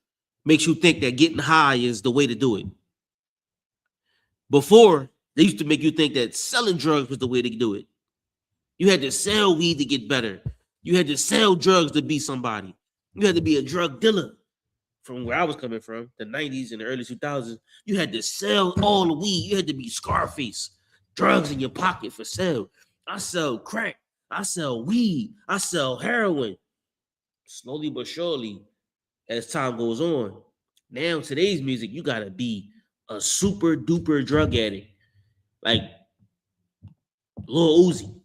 makes you think that getting high is the way to do it. Before, they used to make you think that selling drugs was the way to do it. You had to sell weed to get better. You had to sell drugs to be somebody. You had to be a drug dealer. From where I was coming from, the 90s and the early 2000s, you had to sell all the weed. You had to be Scarface. Drugs in your pocket for sale. I sell crack. I sell weed. I sell heroin. Slowly but surely, as time goes on, now today's music, you gotta be a super duper drug addict. Like, Lil Uzi.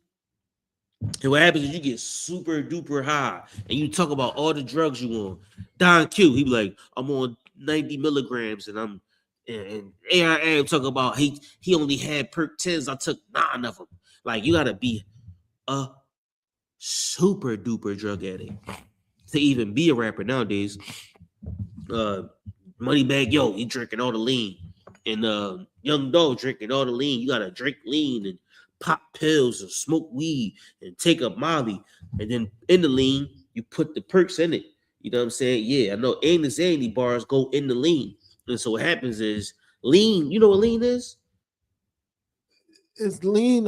And what happens is you get super duper high and you talk about all the drugs you on. Don Q, he be like, I'm on 90 milligrams and AIM talk about he only had perk 10s. I took 9 of them. Like, you gotta be a super duper drug addict to even be a rapper nowadays. Moneybag Yo, he drinking all the lean. And Young Dog drinking all the lean. You gotta drink lean and pop pills and smoke weed and take up Molly. And then in the lean, you put the perks in it. You know what I'm saying? Yeah, I know Ain't the Zandy bars go in the lean. And so what happens is lean, you know what lean is? It's lean,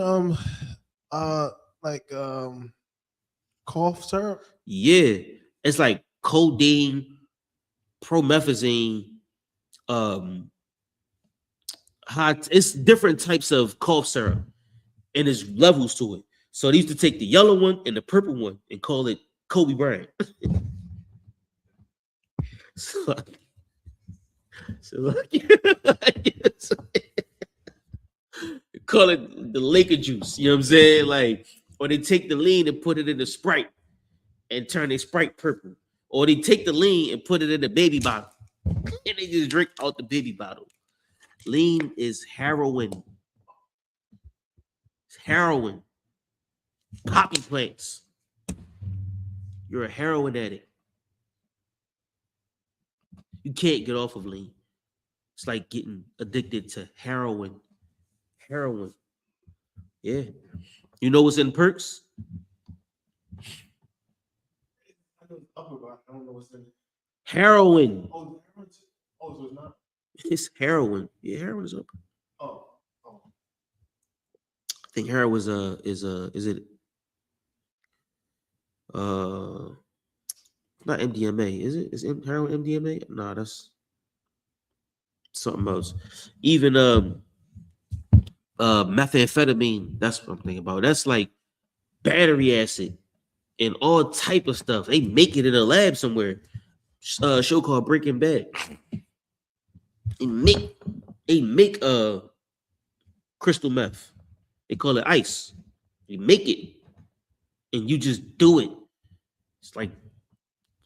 cough syrup. Yeah. It's like codeine, promethazine, it's different types of cough syrup, and there's levels to it. So they used to take the yellow one and the purple one and call it Kobe Bryant. so call it the Laker juice. You know what I'm saying? Like, or they take the lean and put it in the Sprite and turn a Sprite purple. Or they take the lean and put it in the baby bottle and they just drink out the baby bottle. Lean is heroin. It's heroin. Poppy plants. You're a heroin addict. You can't get off of lean. It's like getting addicted to heroin. Heroin. Yeah. You know what's in perks? I don't know what's in it. Heroin. Oh, so it's not. It's heroin. Yeah, heroin is up. Oh. I think heroin is it not MDMA, is it? Is heroin MDMA? No, that's something else. Even methamphetamine, that's what I'm thinking about. That's like battery acid and all type of stuff. They make it in a lab somewhere. Show called Breaking Bad. They make crystal meth. They call it ice. They make it and you just do it. It's like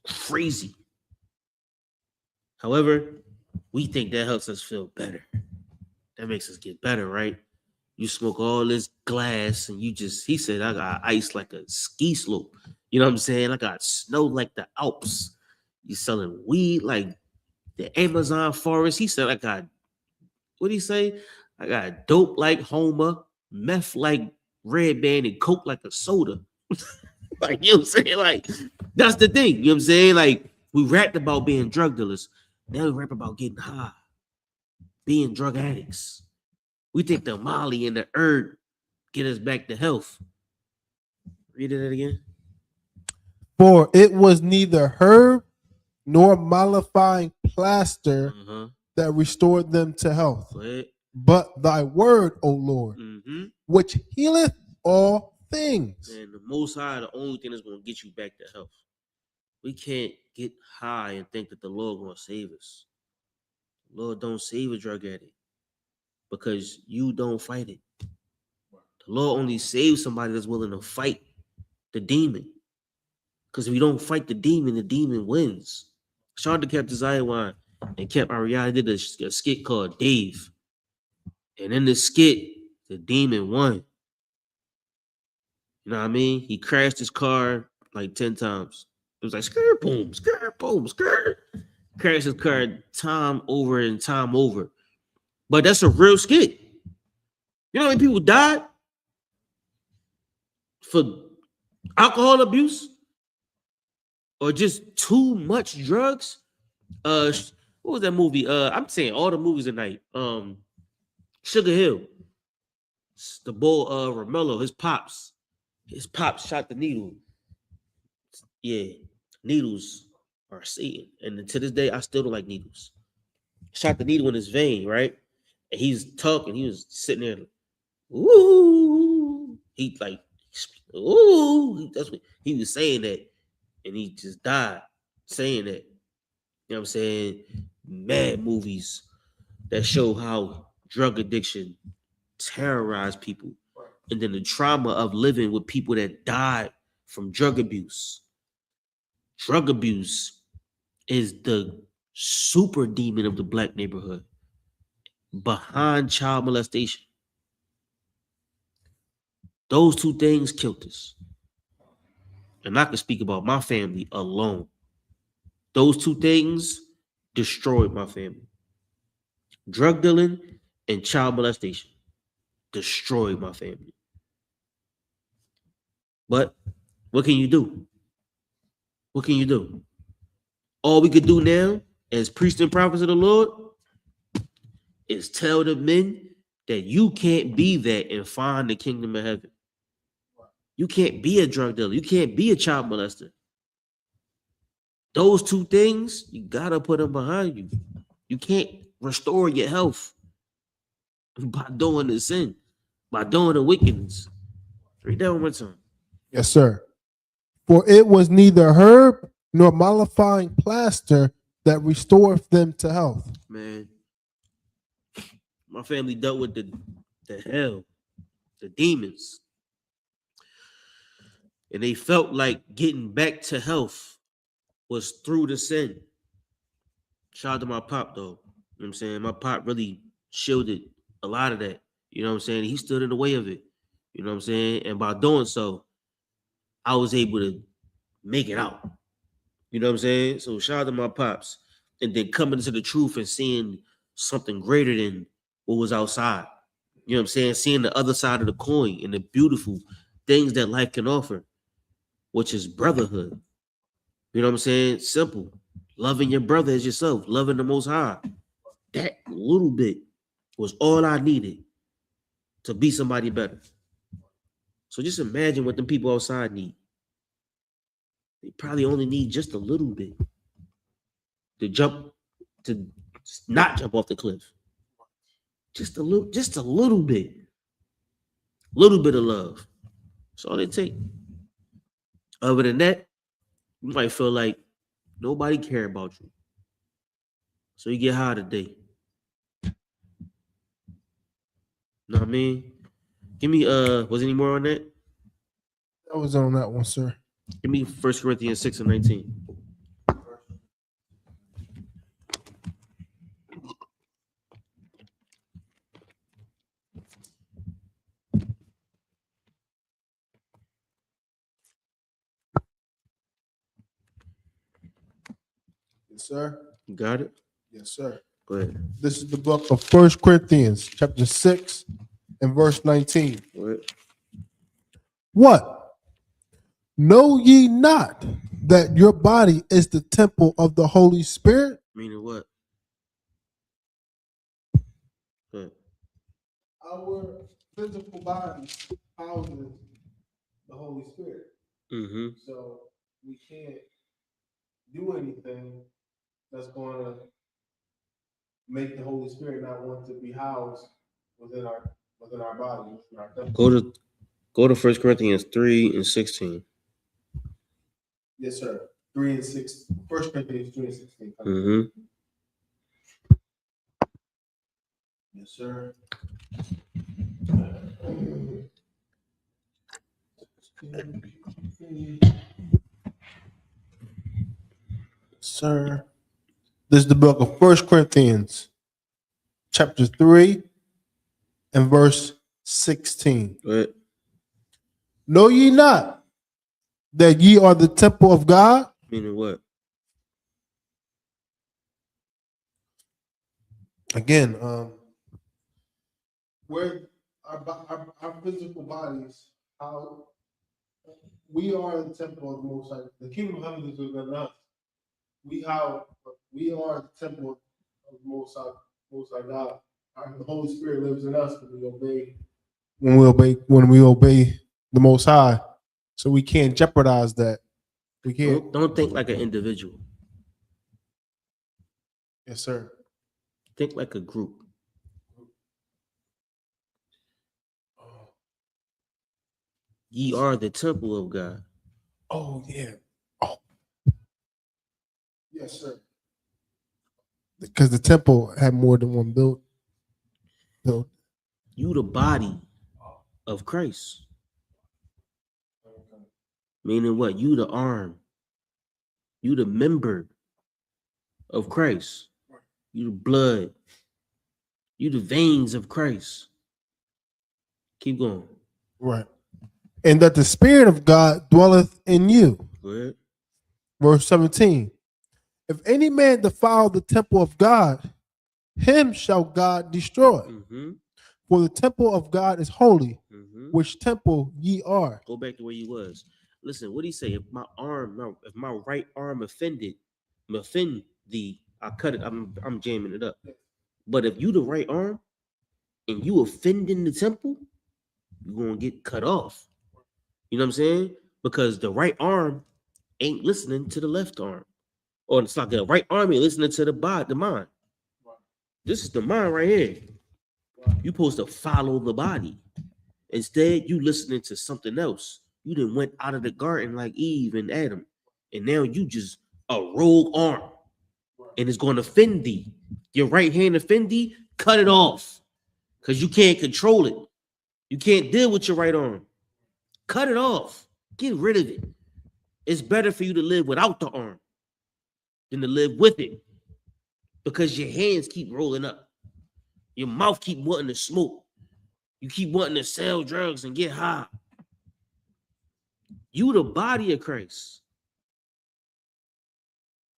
crazy. However, we think that helps us feel better. That makes us get better, right? You smoke all this glass and he said, I got ice like a ski slope. You know what I'm saying? I got snow like the Alps. You selling weed like the Amazon forest. He said, I got, what did he say? I got dope like Homer, meth like Red Band, and coke like a soda. Like, you know what I'm saying? Like, that's the thing. You know what I'm saying? Like, we rapped about being drug dealers. Now we rap about getting high, being drug addicts. We think the Molly and the herb get us back to health. Read it again. For it was neither herb nor mollifying plaster that restored them to health, but thy word, O Lord, which healeth all things. And the Most High, the only thing that's going to get you back to health. We can't get high and think that the Lord going to save us. The Lord don't save a drug addict because you don't fight it. The Lord only saves somebody that's willing to fight the demon. Because if you don't fight the demon wins. Shout out to Captain Zion and Cap Ariana did a skit called Dave. And in the skit, the demon won. You know what I mean? He crashed his car like 10 times. It was like, skirt, boom, skirt, boom, skirt. Crashed his car time over and time over. But that's a real skit. You know how many people died for alcohol abuse or just too much drugs? What was that movie? I'm saying all the movies tonight. Sugar Hill. The boy Romello, his pops shot the needle. Yeah, needles are Satan. And to this day, I still don't like needles. Shot the needle in his vein, right? And he's talking. He was sitting there, like, ooh. He like, ooh. That's what he was saying that. And he just died saying that. You know what I'm saying? Mad movies that show how drug addiction terrorize people. and then the trauma of living with people that died from drug abuse. Drug abuse is the super demon of the black neighborhood, behind child molestation. Those two things killed us. And I can speak about my family alone. Those two things destroyed my family. Drug dealing and child molestation destroyed my family. But what can you do? What can you do? All we could do now as priests and prophets of the Lord is tell the men that you can't be that and find the kingdom of heaven. You can't be a drug dealer. You can't be a child molester. Those two things, you gotta put them behind you. You can't restore your health by doing the sin, by doing the wickedness. Read that one more time. Yes, sir. For it was neither herb nor mollifying plaster that restoreth them to health. Man, my family dealt with the hell, the demons. And they felt like getting back to health was through the sin. Shout out to my pop, though. You know what I'm saying? My pop really shielded a lot of that. You know what I'm saying? He stood in the way of it. You know what I'm saying? And by doing so, I was able to make it out. You know what I'm saying? So shout out to my pops. And then coming to the truth and seeing something greater than what was outside. You know what I'm saying? Seeing the other side of the coin and the beautiful things that life can offer, which is brotherhood. You know what I'm saying? Simple. Loving your brother as yourself, loving the Most High. That little bit was all I needed to be somebody better. So just imagine what the people outside need. They probably only need just a little bit to not jump off the cliff. Just a little bit. Little bit of love. That's all they take. Other than that, you might feel like nobody care about you. So you get high today. Know what I mean? Give me was any more on that? That was on that one, sir. Give me 1 Corinthians 6:19. Yes, sir. You got it? Yes, sir. Go ahead. This is the book of 1 Corinthians, chapter 6 and verse 19. Go ahead. What? Know ye not that your body is the temple of the Holy Spirit? Meaning what? Go ahead. Our physical body houses the Holy Spirit. Mm-hmm. So we can't do anything that's going to make the Holy Spirit not want to be housed within our body, within our temple. Go to 1 Corinthians 3:16. Yes, sir. 3 and 6. 1 Corinthians 3 and 16. Mm-hmm. Yes, sir. Sir. This is the book of 1 Corinthians, chapter 3 and verse 16. Go ahead. Know ye not that ye are the temple of God? Meaning what? Again, where our physical bodies, how we are the temple of the Most High. The kingdom of heaven is within us. We are the temple of the Most High God. The Holy Spirit lives in us when we obey the Most High. So we can't jeopardize that. We can't. Don't think like an individual. Yes, sir. Think like a group. Ye are the temple of God. Oh, yeah. Oh. Yes, sir. Because the temple had more than one build. You the body. of Christ. Meaning what? You the arm. You the member of Christ. You the blood. You the veins of Christ. Keep going. Right. And that the Spirit of God dwelleth in you. Go ahead. Verse 17. If any man defile the temple of God, him shall God destroy. Mm-hmm. For the temple of God is holy, Mm-hmm. which temple ye are. Go back to where you was. Listen, what he say? If my right arm offend thee, I cut it. I'm jamming it up. But if you the right arm and you offending the temple, you're gonna get cut off. You know what I'm saying? Because the right arm ain't listening to the left arm. Or it's like the right arm ain't listening to the mind. This is the mind right here. You're supposed to follow the body. Instead, you listening to something else. You done went out of the garden like Eve and Adam. And now you just a rogue arm. And it's going to offend thee. Your right hand offend thee, cut it off. Because you can't control it. You can't deal with your right arm. Cut it off. Get rid of it. It's better for you to live without the arm than to live with it. Because your hands keep rolling up. Your mouth keep wanting to smoke. You keep wanting to sell drugs and get high. You the body of Christ.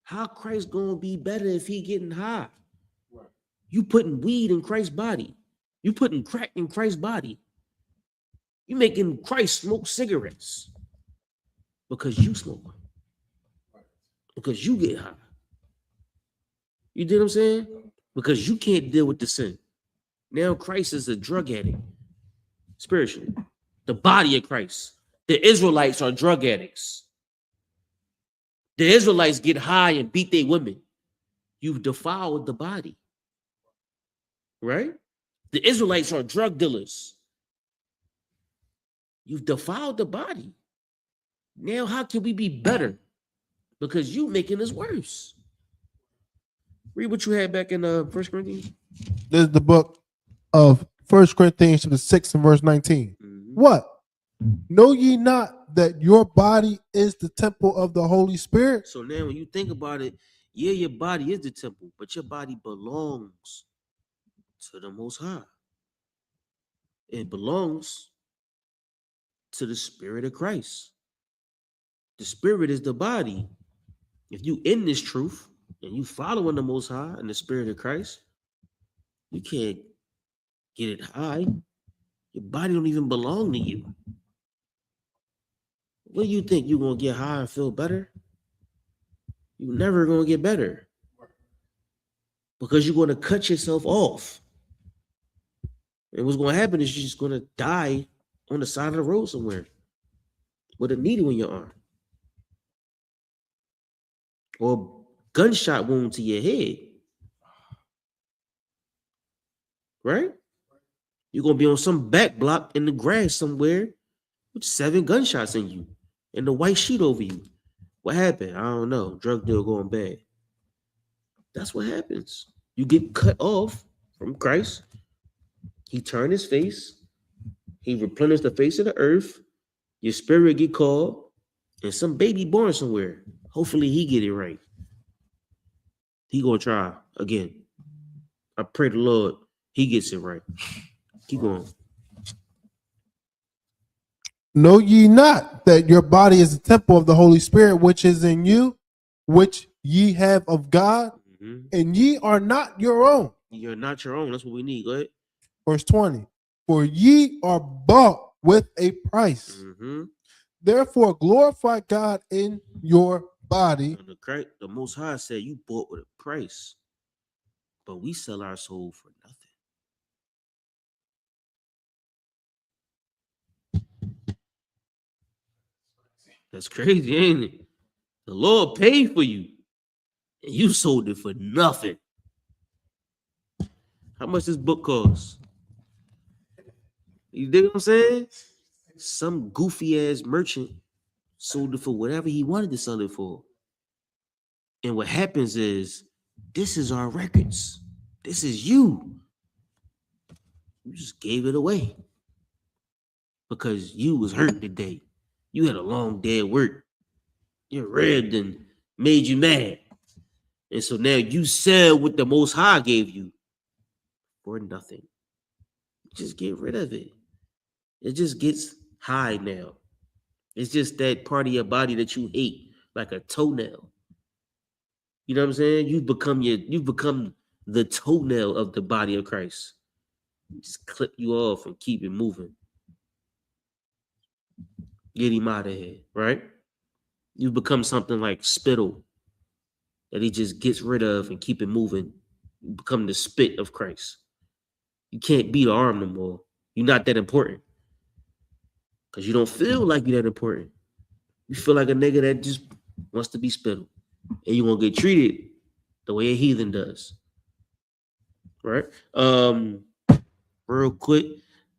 How Christ gonna be better if he getting high? You putting weed in Christ's body. You putting crack in Christ's body. You making Christ smoke cigarettes because you smoke. Because you get high. You did what I'm saying? Because you can't deal with the sin. Now Christ is a drug addict. Spiritually. The body of Christ. The Israelites are drug addicts. The Israelites get high and beat their women. You've defiled the body. Right? The Israelites are drug dealers. You've defiled the body. Now how can we be better? Because you making us worse. Read what you had back in 1 Corinthians. This is the book of 1 Corinthians chapter 6 and verse 19. Mm-hmm. What? Know ye not that your body is the temple of the Holy Spirit? So now when you think about it, yeah, your body is the temple, but your body belongs to the Most High. It belongs to the Spirit of Christ. The Spirit is the body. If you in this truth and you following the Most High and the Spirit of Christ, you can't get it high. Your body don't even belong to you. What do you think? You're going to get high and feel better? You're never going to get better. Because you're going to cut yourself off. And what's going to happen is you're just going to die on the side of the road somewhere with a needle in your arm. Or a gunshot wound to your head. Right? You're going to be on some back block in the grass somewhere with 7 gunshots in you and the white sheet over you. What happened? I don't know. Drug deal going bad. That's what happens. You get cut off from Christ. He turned his face. He replenished the face of the earth. Your spirit get called. And some baby born somewhere. Hopefully he get it right. He gonna try again. I pray the Lord he gets it right. Keep going. Know ye not that your body is the temple of the Holy Spirit, which is in you, which ye have of God, and ye are not your own. You're not your own. That's what we need. Go ahead. Verse 20. For ye are bought with a price. Therefore glorify God in your body. The Most High said you bought with a price, but we sell our soul for nothing. That's crazy, ain't it? The Lord paid for you, and you sold it for nothing. How much this book costs? You dig what I'm saying? Some goofy ass merchant sold it for whatever he wanted to sell it for. And what happens is, this is our records. This is you. You just gave it away. because you was hurt today. You had a long day at work. Your red and made you mad. And so now you sell what the Most High gave you for nothing. Just get rid of it. It just gets high now. It's just that part of your body that you hate, like a toenail. You know what I'm saying? You've become the toenail of the body of Christ. Just clip you off and keep it moving. Get him out of here, right? You've become something like spittle that he just gets rid of and keep it moving. You become the spit of Christ. You can't beat the arm no more. You're not that important. Because you don't feel like you're that important. You feel like a nigga that just wants to be spittled. And you won't get treated the way a heathen does. Right? Real quick.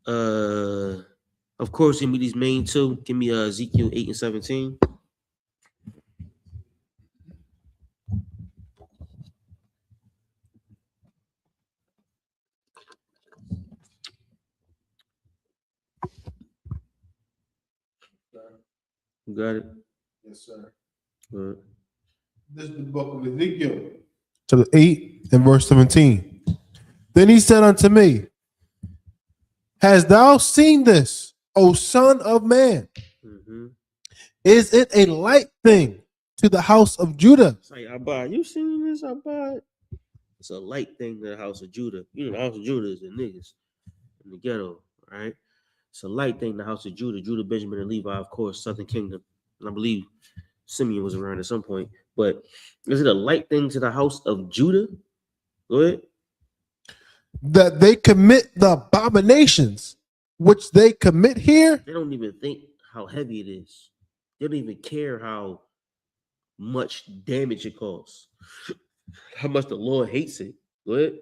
Of course, give me these main two. Give me Ezekiel 8 and 17. You got it? Yes, sir. Good. This is the book of Ezekiel, chapter 8 and verse 17. Then he said unto me, hast thou seen this, O son of man? Mm-hmm. Is it a light thing to the house of Judah? It's like, Abba, you seen this, Abba? It's a light thing to the house of Judah. You know, the house of Judah is the niggas in the ghetto, right? It's a light thing, the house of Judah. Judah, Benjamin, and Levi, of course, Southern Kingdom. And I believe Simeon was around at some point. But is it a light thing to the house of Judah? Go ahead. That they commit the abominations which they commit here? They don't even think how heavy it is. They don't even care how much damage it causes. How much the Lord hates it. Go ahead.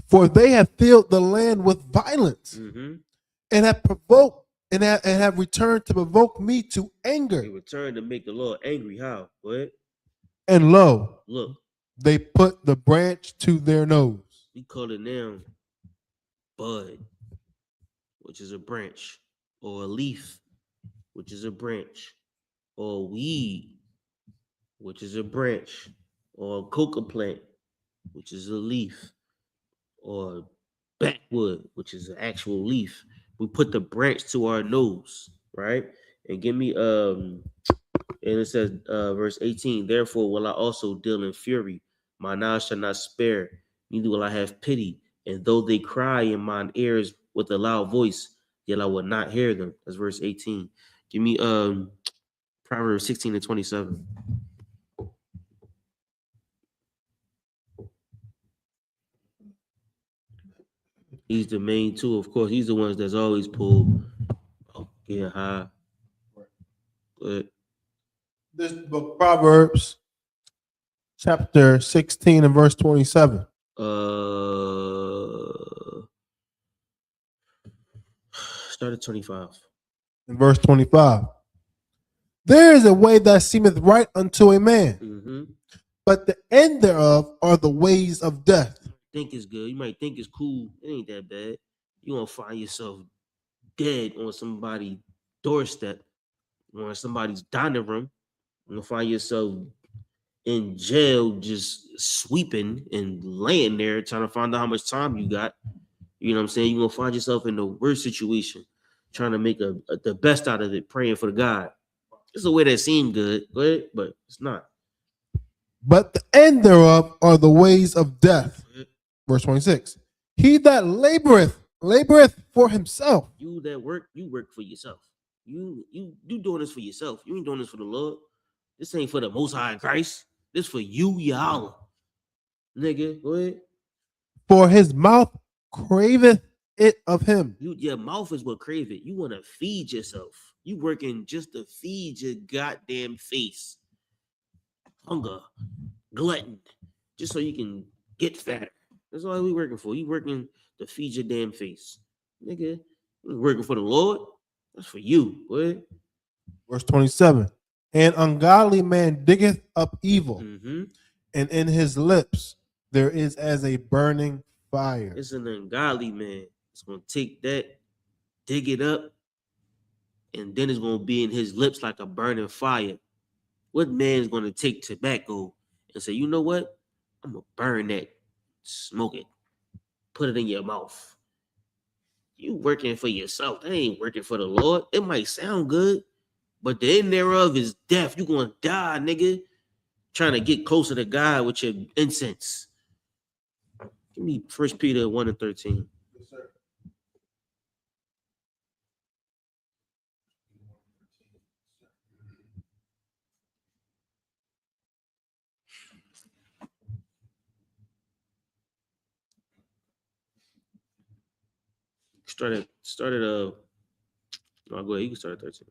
For they have filled the land with violence, Mm-hmm. and have provoked and have returned to provoke me to They anger. return to make the Lord angry. How? Go ahead. And lo, Look, they put the branch to their nose. we call it now bud, which is a branch, or a leaf, which is a branch, or weed, which is a branch, or a coca plant, which is a leaf, or backwood, which is an actual leaf. We put the branch to our nose, right? And give me and it says verse 18, therefore will I also deal in fury, mine eyes shall not spare, neither will I have pity, and though they cry in mine ears with a loud voice, yet I will not hear them. That's verse 18. Give me Proverbs 16 and 27. He's the main two, of course. He's the ones that's always pulled getting high. But This book, Proverbs, chapter 16 and verse 27. Start at 25. In verse 25. There is a way that seemeth right unto a man, Mm-hmm. but the end thereof are the ways of death. Think it's good. You might think it's cool. It ain't that bad. You gonna find yourself dead on somebody's doorstep, or in somebody's dining room. You're gonna find yourself in jail, just sweeping and laying there, trying to find out how much time you got. You know what I'm saying? You're gonna find yourself in the worst situation, trying to make the best out of it, praying for God. It's a way that seemed good, but it's not. But the end thereof are the ways of death. Verse 26. He that laboreth for himself. You that work, you work for yourself. You doing this for yourself. You ain't doing this for the Lord. This ain't for the Most High Christ. This for you, YAHANNA. Nigga, go ahead. For his mouth craveth it of him. Your mouth is what crave it. You want to feed yourself. You working just to feed your goddamn face. Hunger, glutton, just so you can get fat. That's all we working for. You working to feed your damn face. Nigga, you working for the Lord? That's for you, boy. Verse 27. An ungodly man diggeth up evil, Mm-hmm. and in his lips there is as a burning fire. It's an ungodly man. It's gonna take that, dig it up, and then it's gonna be in his lips like a burning fire. What man's gonna take tobacco and say, you know what? I'm gonna burn that, smoke it, put it in your mouth. You working for yourself. That ain't working for the Lord. It might sound good, but the end thereof is death. You gonna die, nigga. Trying to get closer to God with your incense. Give me 1 Peter 1:13. Yes, sir. Start at no, go ahead. You can start at 13.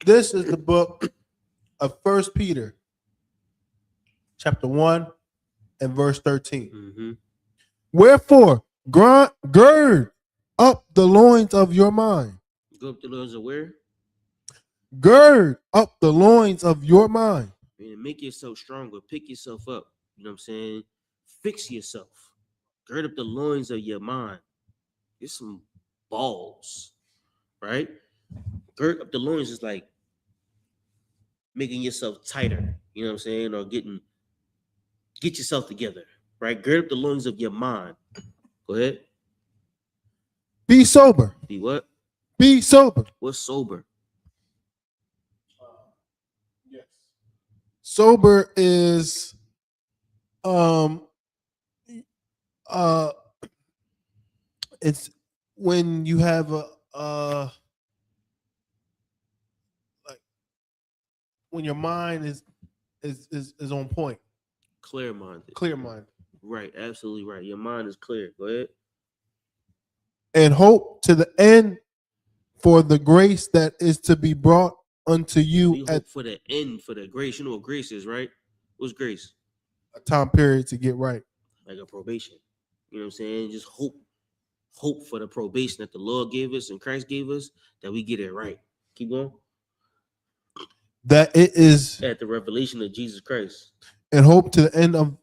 This is the book of 1 Peter, chapter 1 and verse 13. Mm-hmm. Wherefore, gird up the loins of your mind. Go up the loins of where? Gird up the loins of your mind. Man, make yourself stronger. Pick yourself up. You know what I'm saying? Fix yourself. Gird up the loins of your mind. Get some balls, right? Gird up the loins is like making yourself tighter. You know what I'm saying? Or get yourself together, right? Gird up the loins of your mind. Go ahead. Be sober. Be what? Be sober. What's sober? Yes. Sober is it's when you have a like when your mind is on point. Clear minded. Clear mind. Right, absolutely right. Your mind is clear. Go ahead. And hope to the end for the grace that is to be brought unto you We at hope for the end, for the grace. You know what grace is, right? What's grace? a time period to get right. Like a probation. You know what I'm saying? Just hope for the probation that the Lord gave us and Christ gave us, that we get it right. Keep going. That it is, At the revelation of Jesus Christ. and hope to the end of,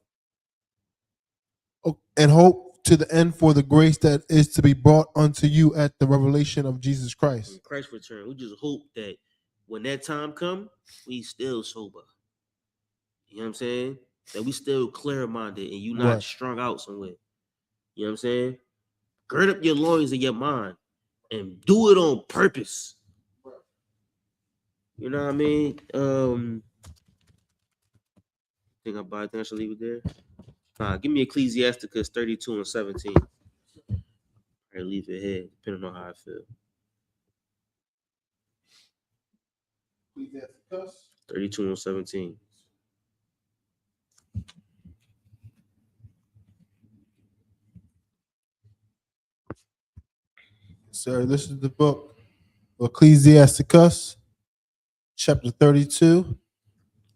and hope to the end for the grace that is to be brought unto you at the revelation of Jesus Christ. When Christ's return. We just hope that when that time come, we still sober. You know what I'm saying? That we still clear-minded and you not Right. strung out somewhere. You know what I'm saying? Gird up your loins of your mind and do it on purpose. You know what I mean? Think I should leave it there. Nah, give me Ecclesiasticus 32 and 17. I leave it here, depending on how I feel. 32 and 17. Sir, this is the book of Ecclesiasticus, chapter 32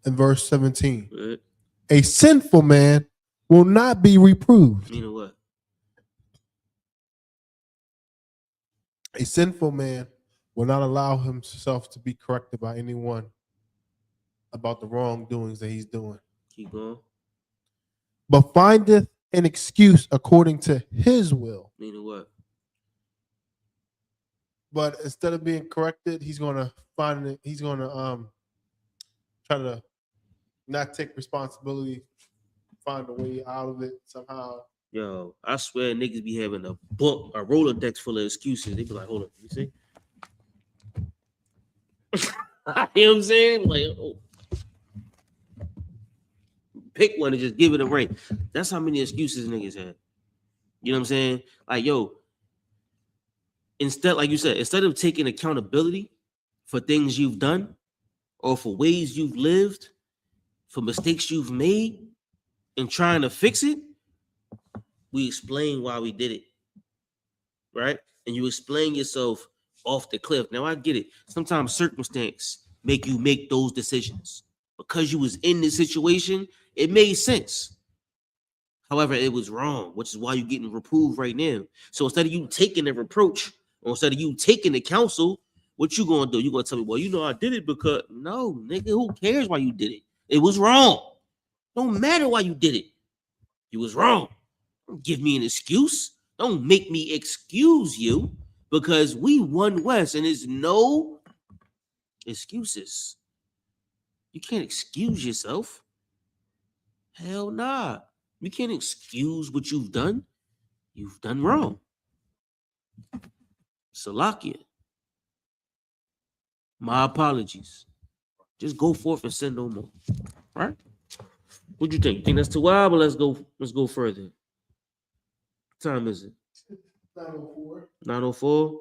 and verse 17. Right? A sinful man will not be reproved. You know what? A sinful man will not allow himself to be corrected by anyone about the wrongdoings that he's doing, Keep going. but findeth an excuse according to his will. You know what? But instead of being corrected, he's gonna find it. He's gonna try to not take responsibility, find a way out of it somehow. Yo, I swear niggas be having a Rolodex full of excuses. They be like, hold on, you see? You know what I'm saying? Like, oh. Pick one and just give it a rank. That's how many excuses niggas have. You know what I'm saying? Like, yo, instead, like you said, instead of taking accountability for things you've done or for ways you've lived, for mistakes you've made and trying to fix it, we explain why we did it, right? And you explain yourself off the cliff. Now, I get it. Sometimes circumstance make you make those decisions. Because you was in this situation, it made sense. However, it was wrong, which is why you're getting reproved right now. So instead of you taking the reproach, or instead of you taking the counsel, what you gonna do? You gonna tell me, well, you know I did it because no, nigga, who cares why you did it? It was wrong. Don't matter why you did it. You was wrong. Don't give me an excuse. Don't make me excuse you because we won West, and there's no excuses. You can't excuse yourself. Hell nah. You can't excuse what you've done. You've done wrong. Salakia. My apologies. Just go forth and sin no more. Right? What do you think? Think that's too wild? But let's go further. What time is it? 904. 9:04.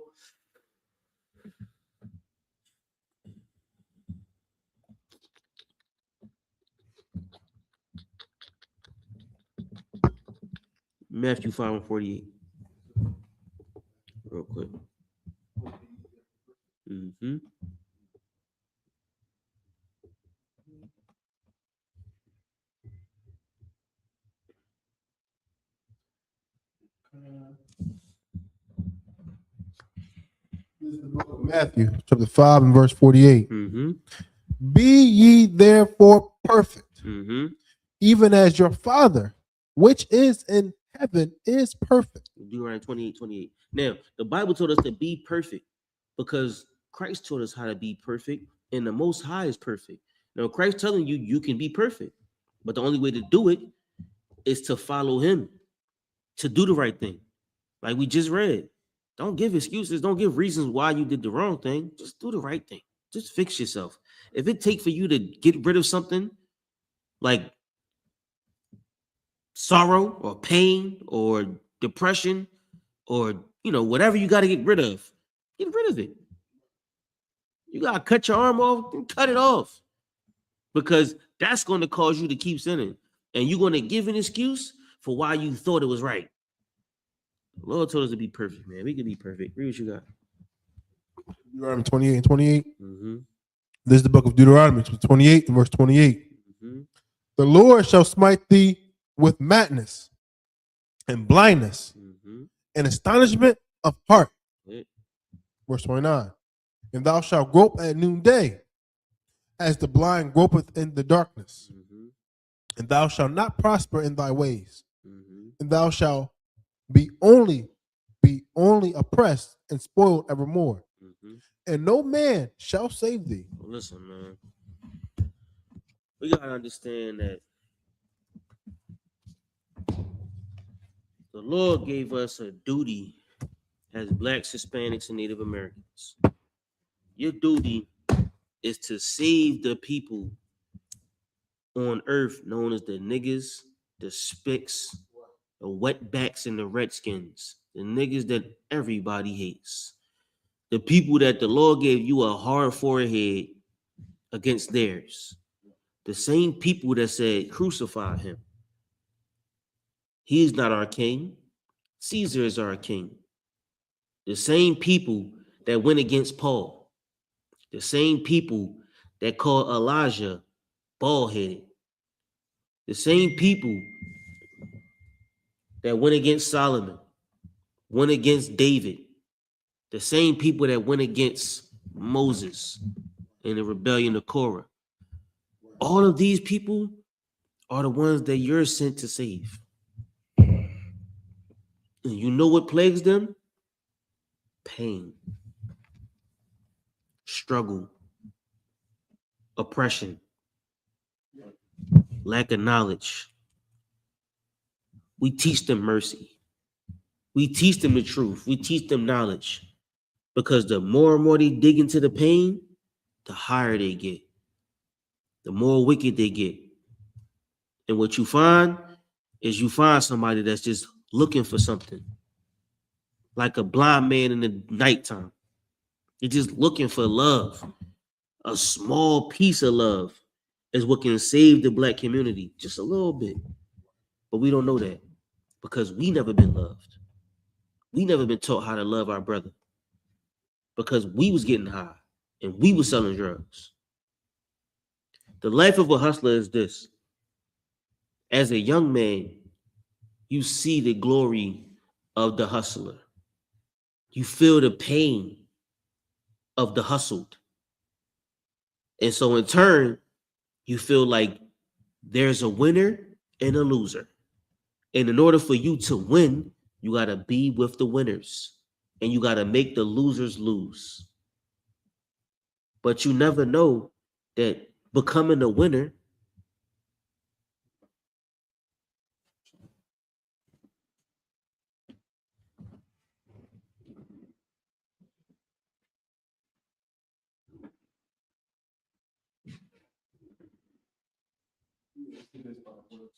Matthew 5:48. Real quick. Mm-hmm. This is the book of Matthew, chapter 5 and verse 48. Mm-hmm. Be ye therefore perfect, Mm-hmm. even as your Father, which is in heaven, is perfect. Deuteronomy 28:28. Now, the Bible told us to be perfect because Christ taught us how to be perfect, and the Most High is perfect. Now, Christ telling you you can be perfect, but the only way to do it is to follow Him, to do the right thing. Like we just read. Don't give excuses. Don't give reasons why you did the wrong thing. Just do the right thing. Just fix yourself. If it takes for you to get rid of something like sorrow or pain or depression or whatever you got to get rid of it. You got to cut your arm off and cut it off, because that's going to cause you to keep sinning, and you're going to give an excuse for why you thought it was right. The Lord told us to be perfect, man. We can be perfect. Read what you got. Deuteronomy 28 and 28. Mm-hmm. This is the book of Deuteronomy, chapter 28 and verse 28. Mm-hmm. The Lord shall smite thee with madness and blindness Mm-hmm. and astonishment of heart. Yeah. Verse 29. And thou shalt grope at noonday, as the blind gropeth in the darkness. Mm-hmm. And thou shalt not prosper in thy ways. Mm-hmm. And thou shalt be only oppressed and spoiled evermore. Mm-hmm. And no man shall save thee. Well, listen, man. We gotta understand that the Lord gave us a duty as Blacks, Hispanics, and Native Americans. Your duty is to save the people on earth known as the niggas, the spicks, the wetbacks, and the redskins. The niggas that everybody hates. The people that the Lord gave you a hard forehead against theirs. The same people that said, crucify him. He is not our king. Caesar is our king. The same people that went against Paul. The same people that called Elijah bald-headed. The same people that went against Solomon, went against David. The same people that went against Moses in the rebellion of Korah. All of these people are the ones that you're sent to save. And you know what plagues them? Pain, struggle, oppression, lack of knowledge. We teach them mercy. We teach them the truth. We teach them knowledge. Because the more and more they dig into the pain, the higher they get. The more wicked they get. And what you find is you find somebody that's just looking for something. Like a blind man in the nighttime. You're just looking for love. A small piece of love is what can save the Black community. Just a little bit. But we don't know that. Because we never been loved. We never been taught how to love our brother. Because we was getting high. And we was selling drugs. The life of a hustler is this. As a young man, you see the glory of the hustler. You feel the pain of the hustled. And so in turn, you feel like there's a winner and a loser. And in order for you to win, you got to be with the winners. and you got to make the losers lose. But you never know that becoming a winner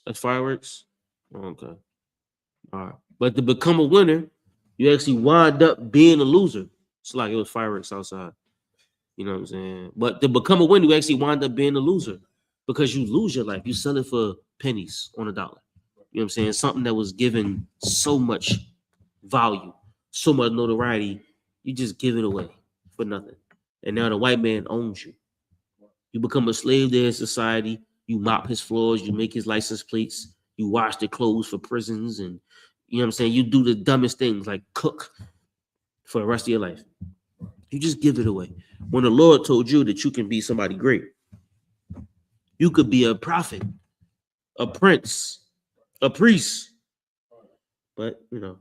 that's fireworks. Okay. All right. But to become a winner, you actually wind up being a loser. It's like it was fireworks outside. You know what I'm saying? But to become a winner, you actually wind up being a loser because you lose your life. You sell it for pennies on a dollar. You know what I'm saying? Something that was given so much value, so much notoriety, you just give it away for nothing. And now the white man owns you. You become a slave there in society. You mop his floors. You make his license plates. You wash the clothes for prisons. And you know what I'm saying? You do the dumbest things like cook for the rest of your life. You just give it away. When the Lord told you that you can be somebody great, you could be a prophet, a prince, a priest. But, you know,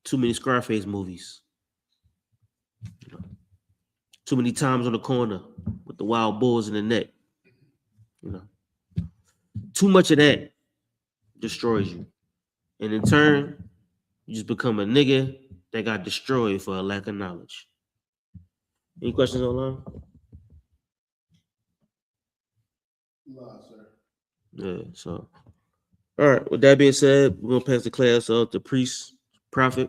too many Scarface movies. You know, too many times on the corner with the wild bulls in the neck. You know, too much of that destroys you. And in turn, you just become a nigga that got destroyed for a lack of knowledge. Any questions online? No, sir. Yeah, so. All right, with that being said, we're going to pass the class up to priest, prophet,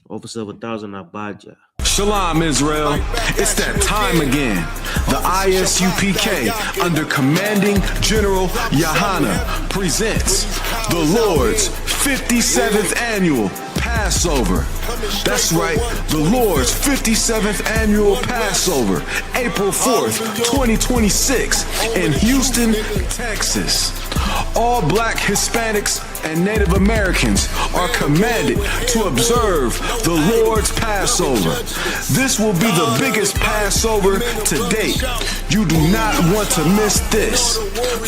officer of 1,000 Abijah. Shalom, Israel. It's that time again. The I.S.U.P.K. under commanding General YAHANNA presents the Lord's 57th annual Passover. That's right, the Lord's 57th annual Passover, April 4th, 2026 in Houston, Texas. All Black, Hispanics, and Native Americans are commanded to observe the Lord's Passover. This will be the biggest Passover to date. You do not want to miss this.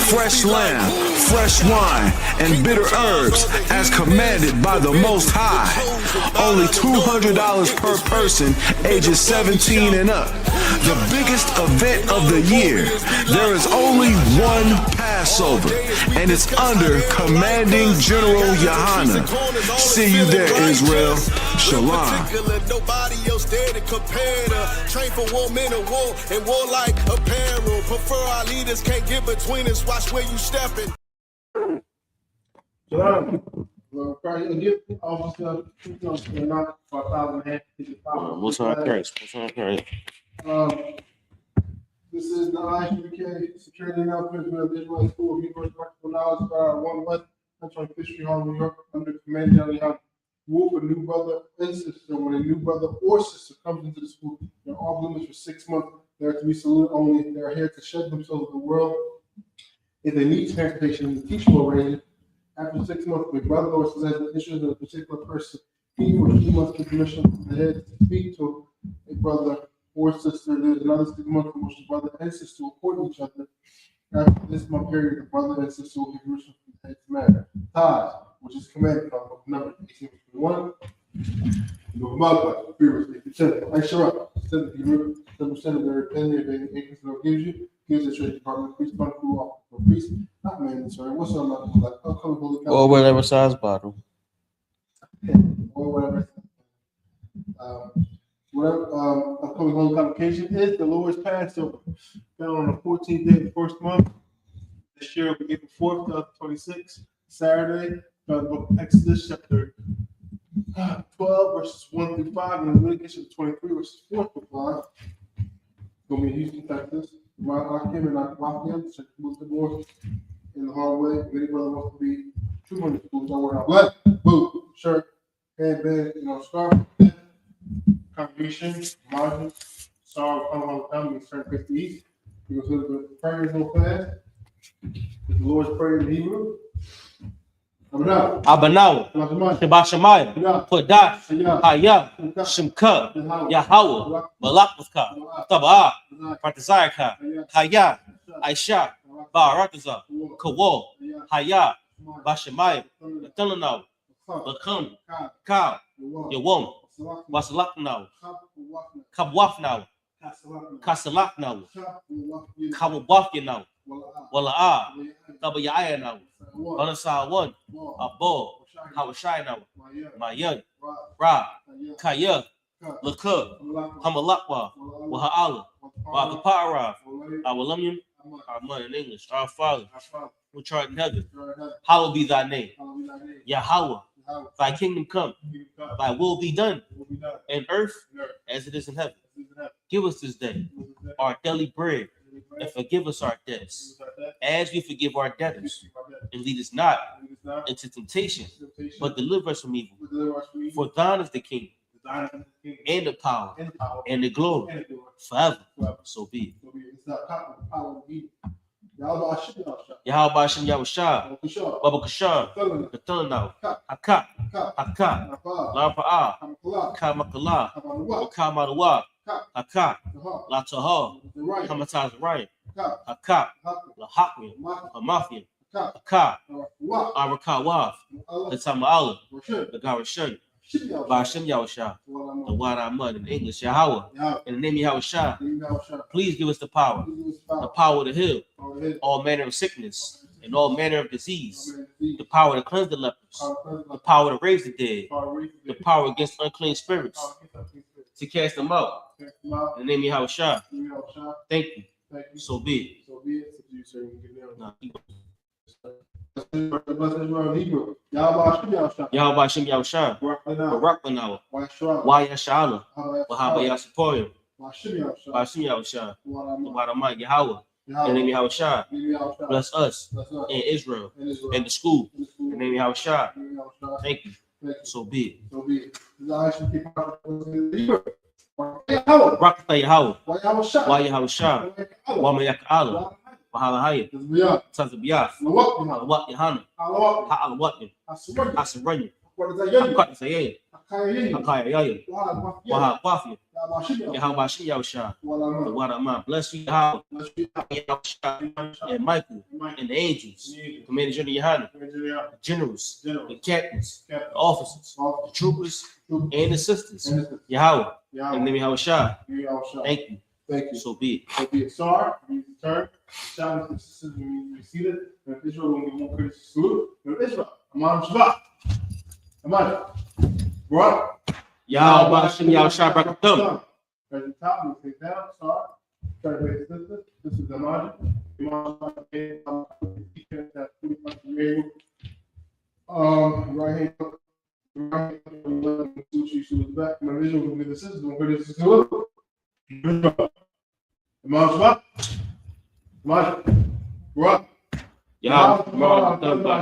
Fresh lamb, fresh wine, and bitter herbs as commanded by the Most High. Only $200 per person ages 17 and up. The biggest event of the year. There is only one Passover, and it's under commanding General YAHANNA. See you there, Israel. Shalom. Nobody else there to compare to. Train for war, men of war, and warlike apparel. Prefer our leaders, can't get between us. Watch where you stepping. Shalom. Well, probably give officer, not for 1,000. What's on Christ? What's on Christ? This is the I.S.U.P.K. Security Announcement of the Israelite School of Universal Practical Knowledge by 1 West, Central Fishery Hall, New York, under command of the Whoop, a new brother and sister. When a new brother or sister comes into the school, they're off limits for 6 months. They are to be saluted only. They are here to shed themselves in the world. If they need transportation, the teacher will arrange it. After 6 months, the brother or sister has an interest in a particular person. He or she must get permission from the head to speak to a brother or sister. There's another 6 months in which the brother and sister will court each other. After this month period, the brother and sister will give permission from the head to marry. Ties, which is commanded from book number 18:21. No Malachi, previously, I.S.U.P.K. 7% of their opinion of any income the Lord gives you, gives the Treasury Department priest, fund crew off for priest, not mandatory. What's up, like upcoming holy Or whatever size bottle. or whatever. Upcoming holy convocation is the Lord's Passover, found on the 14th day of the first month. This year will be April 4th, 2026, Saturday. The book of Exodus, chapter 12, verses 1 through 5, and Leviticus 23, verses 4 through 5. Going to be in Houston, Texas. I came and I walked in, so move the north in the hallway. If any brother wants to be 200 schools, I wear a black boot, shirt, handbag, scarf. Congregation, margin, sorrow, come on, time, we turn 50 east. We go through the prayers real fast. The Lord's Prayer in Hebrew. Abanaw, Shabbat Shemayim, Podah, Haya, Shimka, Yahweh, Malakvka, Tabah, Partizayaka, Haya, Aisha, Barataza, Kawal, Haya, Bashemayim, Telenau, Bakam, Ka, Yawom, Wasalaknawa, Kabwafnawa, Kasalaknawa, Kawabafyanawa, Wala'a, Tabayayanawa, Banasa 1, Abo, Hawashinawa, Mayan, Ra, Kaya, Laka, Hamalakwa, Waha'ala, Wakapara, Awalamyam, Arman in English, our Father, which art in heaven, hallowed be thy name. Yahweh, thy kingdom come, thy will be done in earth as it is in heaven. Give us this day our daily bread, and forgive us our debts, as we forgive our debtors. And lead us not into temptation, but deliver us from evil. For thine is the kingdom, and the power, and the glory, forever. So be it. Yahweh Hashem Yahushua, Baba Kashan, Kathana, Haka, Haka, La Pa'a, Kamakala, Kamadawa, Haka, La Taha, Kamataz Ryan, Haka, La Hakmi, Hamafian, Haka, Arakawaf, the Tama'ala, the Garashan, Bashem Yahushua, the Wada Mud in English, Yahweh, in the name of Yahushua, please give us the power to heal all manner of sickness and all manner of disease, the power to cleanse the lepers, the power to raise the dead, the power against unclean spirits, to cast them out. In the name of Yahushua, thank you. So be it. Yahweh Hashem Yahushua, Barakbanawa, YAHANNA, I.S.U.P.K, Hashem Yahushua, the Yahweh, in the name of Yahushua, bless us in Israel and the school. In the name of Yahushua, thank you. So be it. Rakata Yahweh, YAHANNA, Wamayakala, Wahalahaya, Tazabiyah, Halawat Yahanna, Ha'alawatman, Hasaranya, Hakatazayah, Hakayayah, Wahabafia, Yahweh Hashem Yahushua, the Wadaman. Bless you, Yahweh, and Michael, and the angels, the Commander General Yahanna, the generals, the captains, the officers, the troopers, and the sisters. Yahweh, in the name of Yahushua, thank you. So be it. Sorry, we return. Shout out to the sisters when we see it. If Israel, when we want to salute. If Israel, Aman Shabbat. Aman. Right? Yahweh Hashem Yahushua Brakathum. At the top, we take down. Sorry. Try to make sister. This is Aman. Right hand. Right hand. She was back. My visual will be the sisters. Don't forget to salute. Imam, what? Yahweh, you got a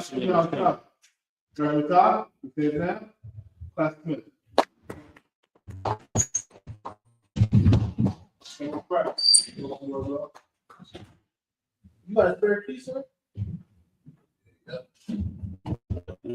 spare piece, sir?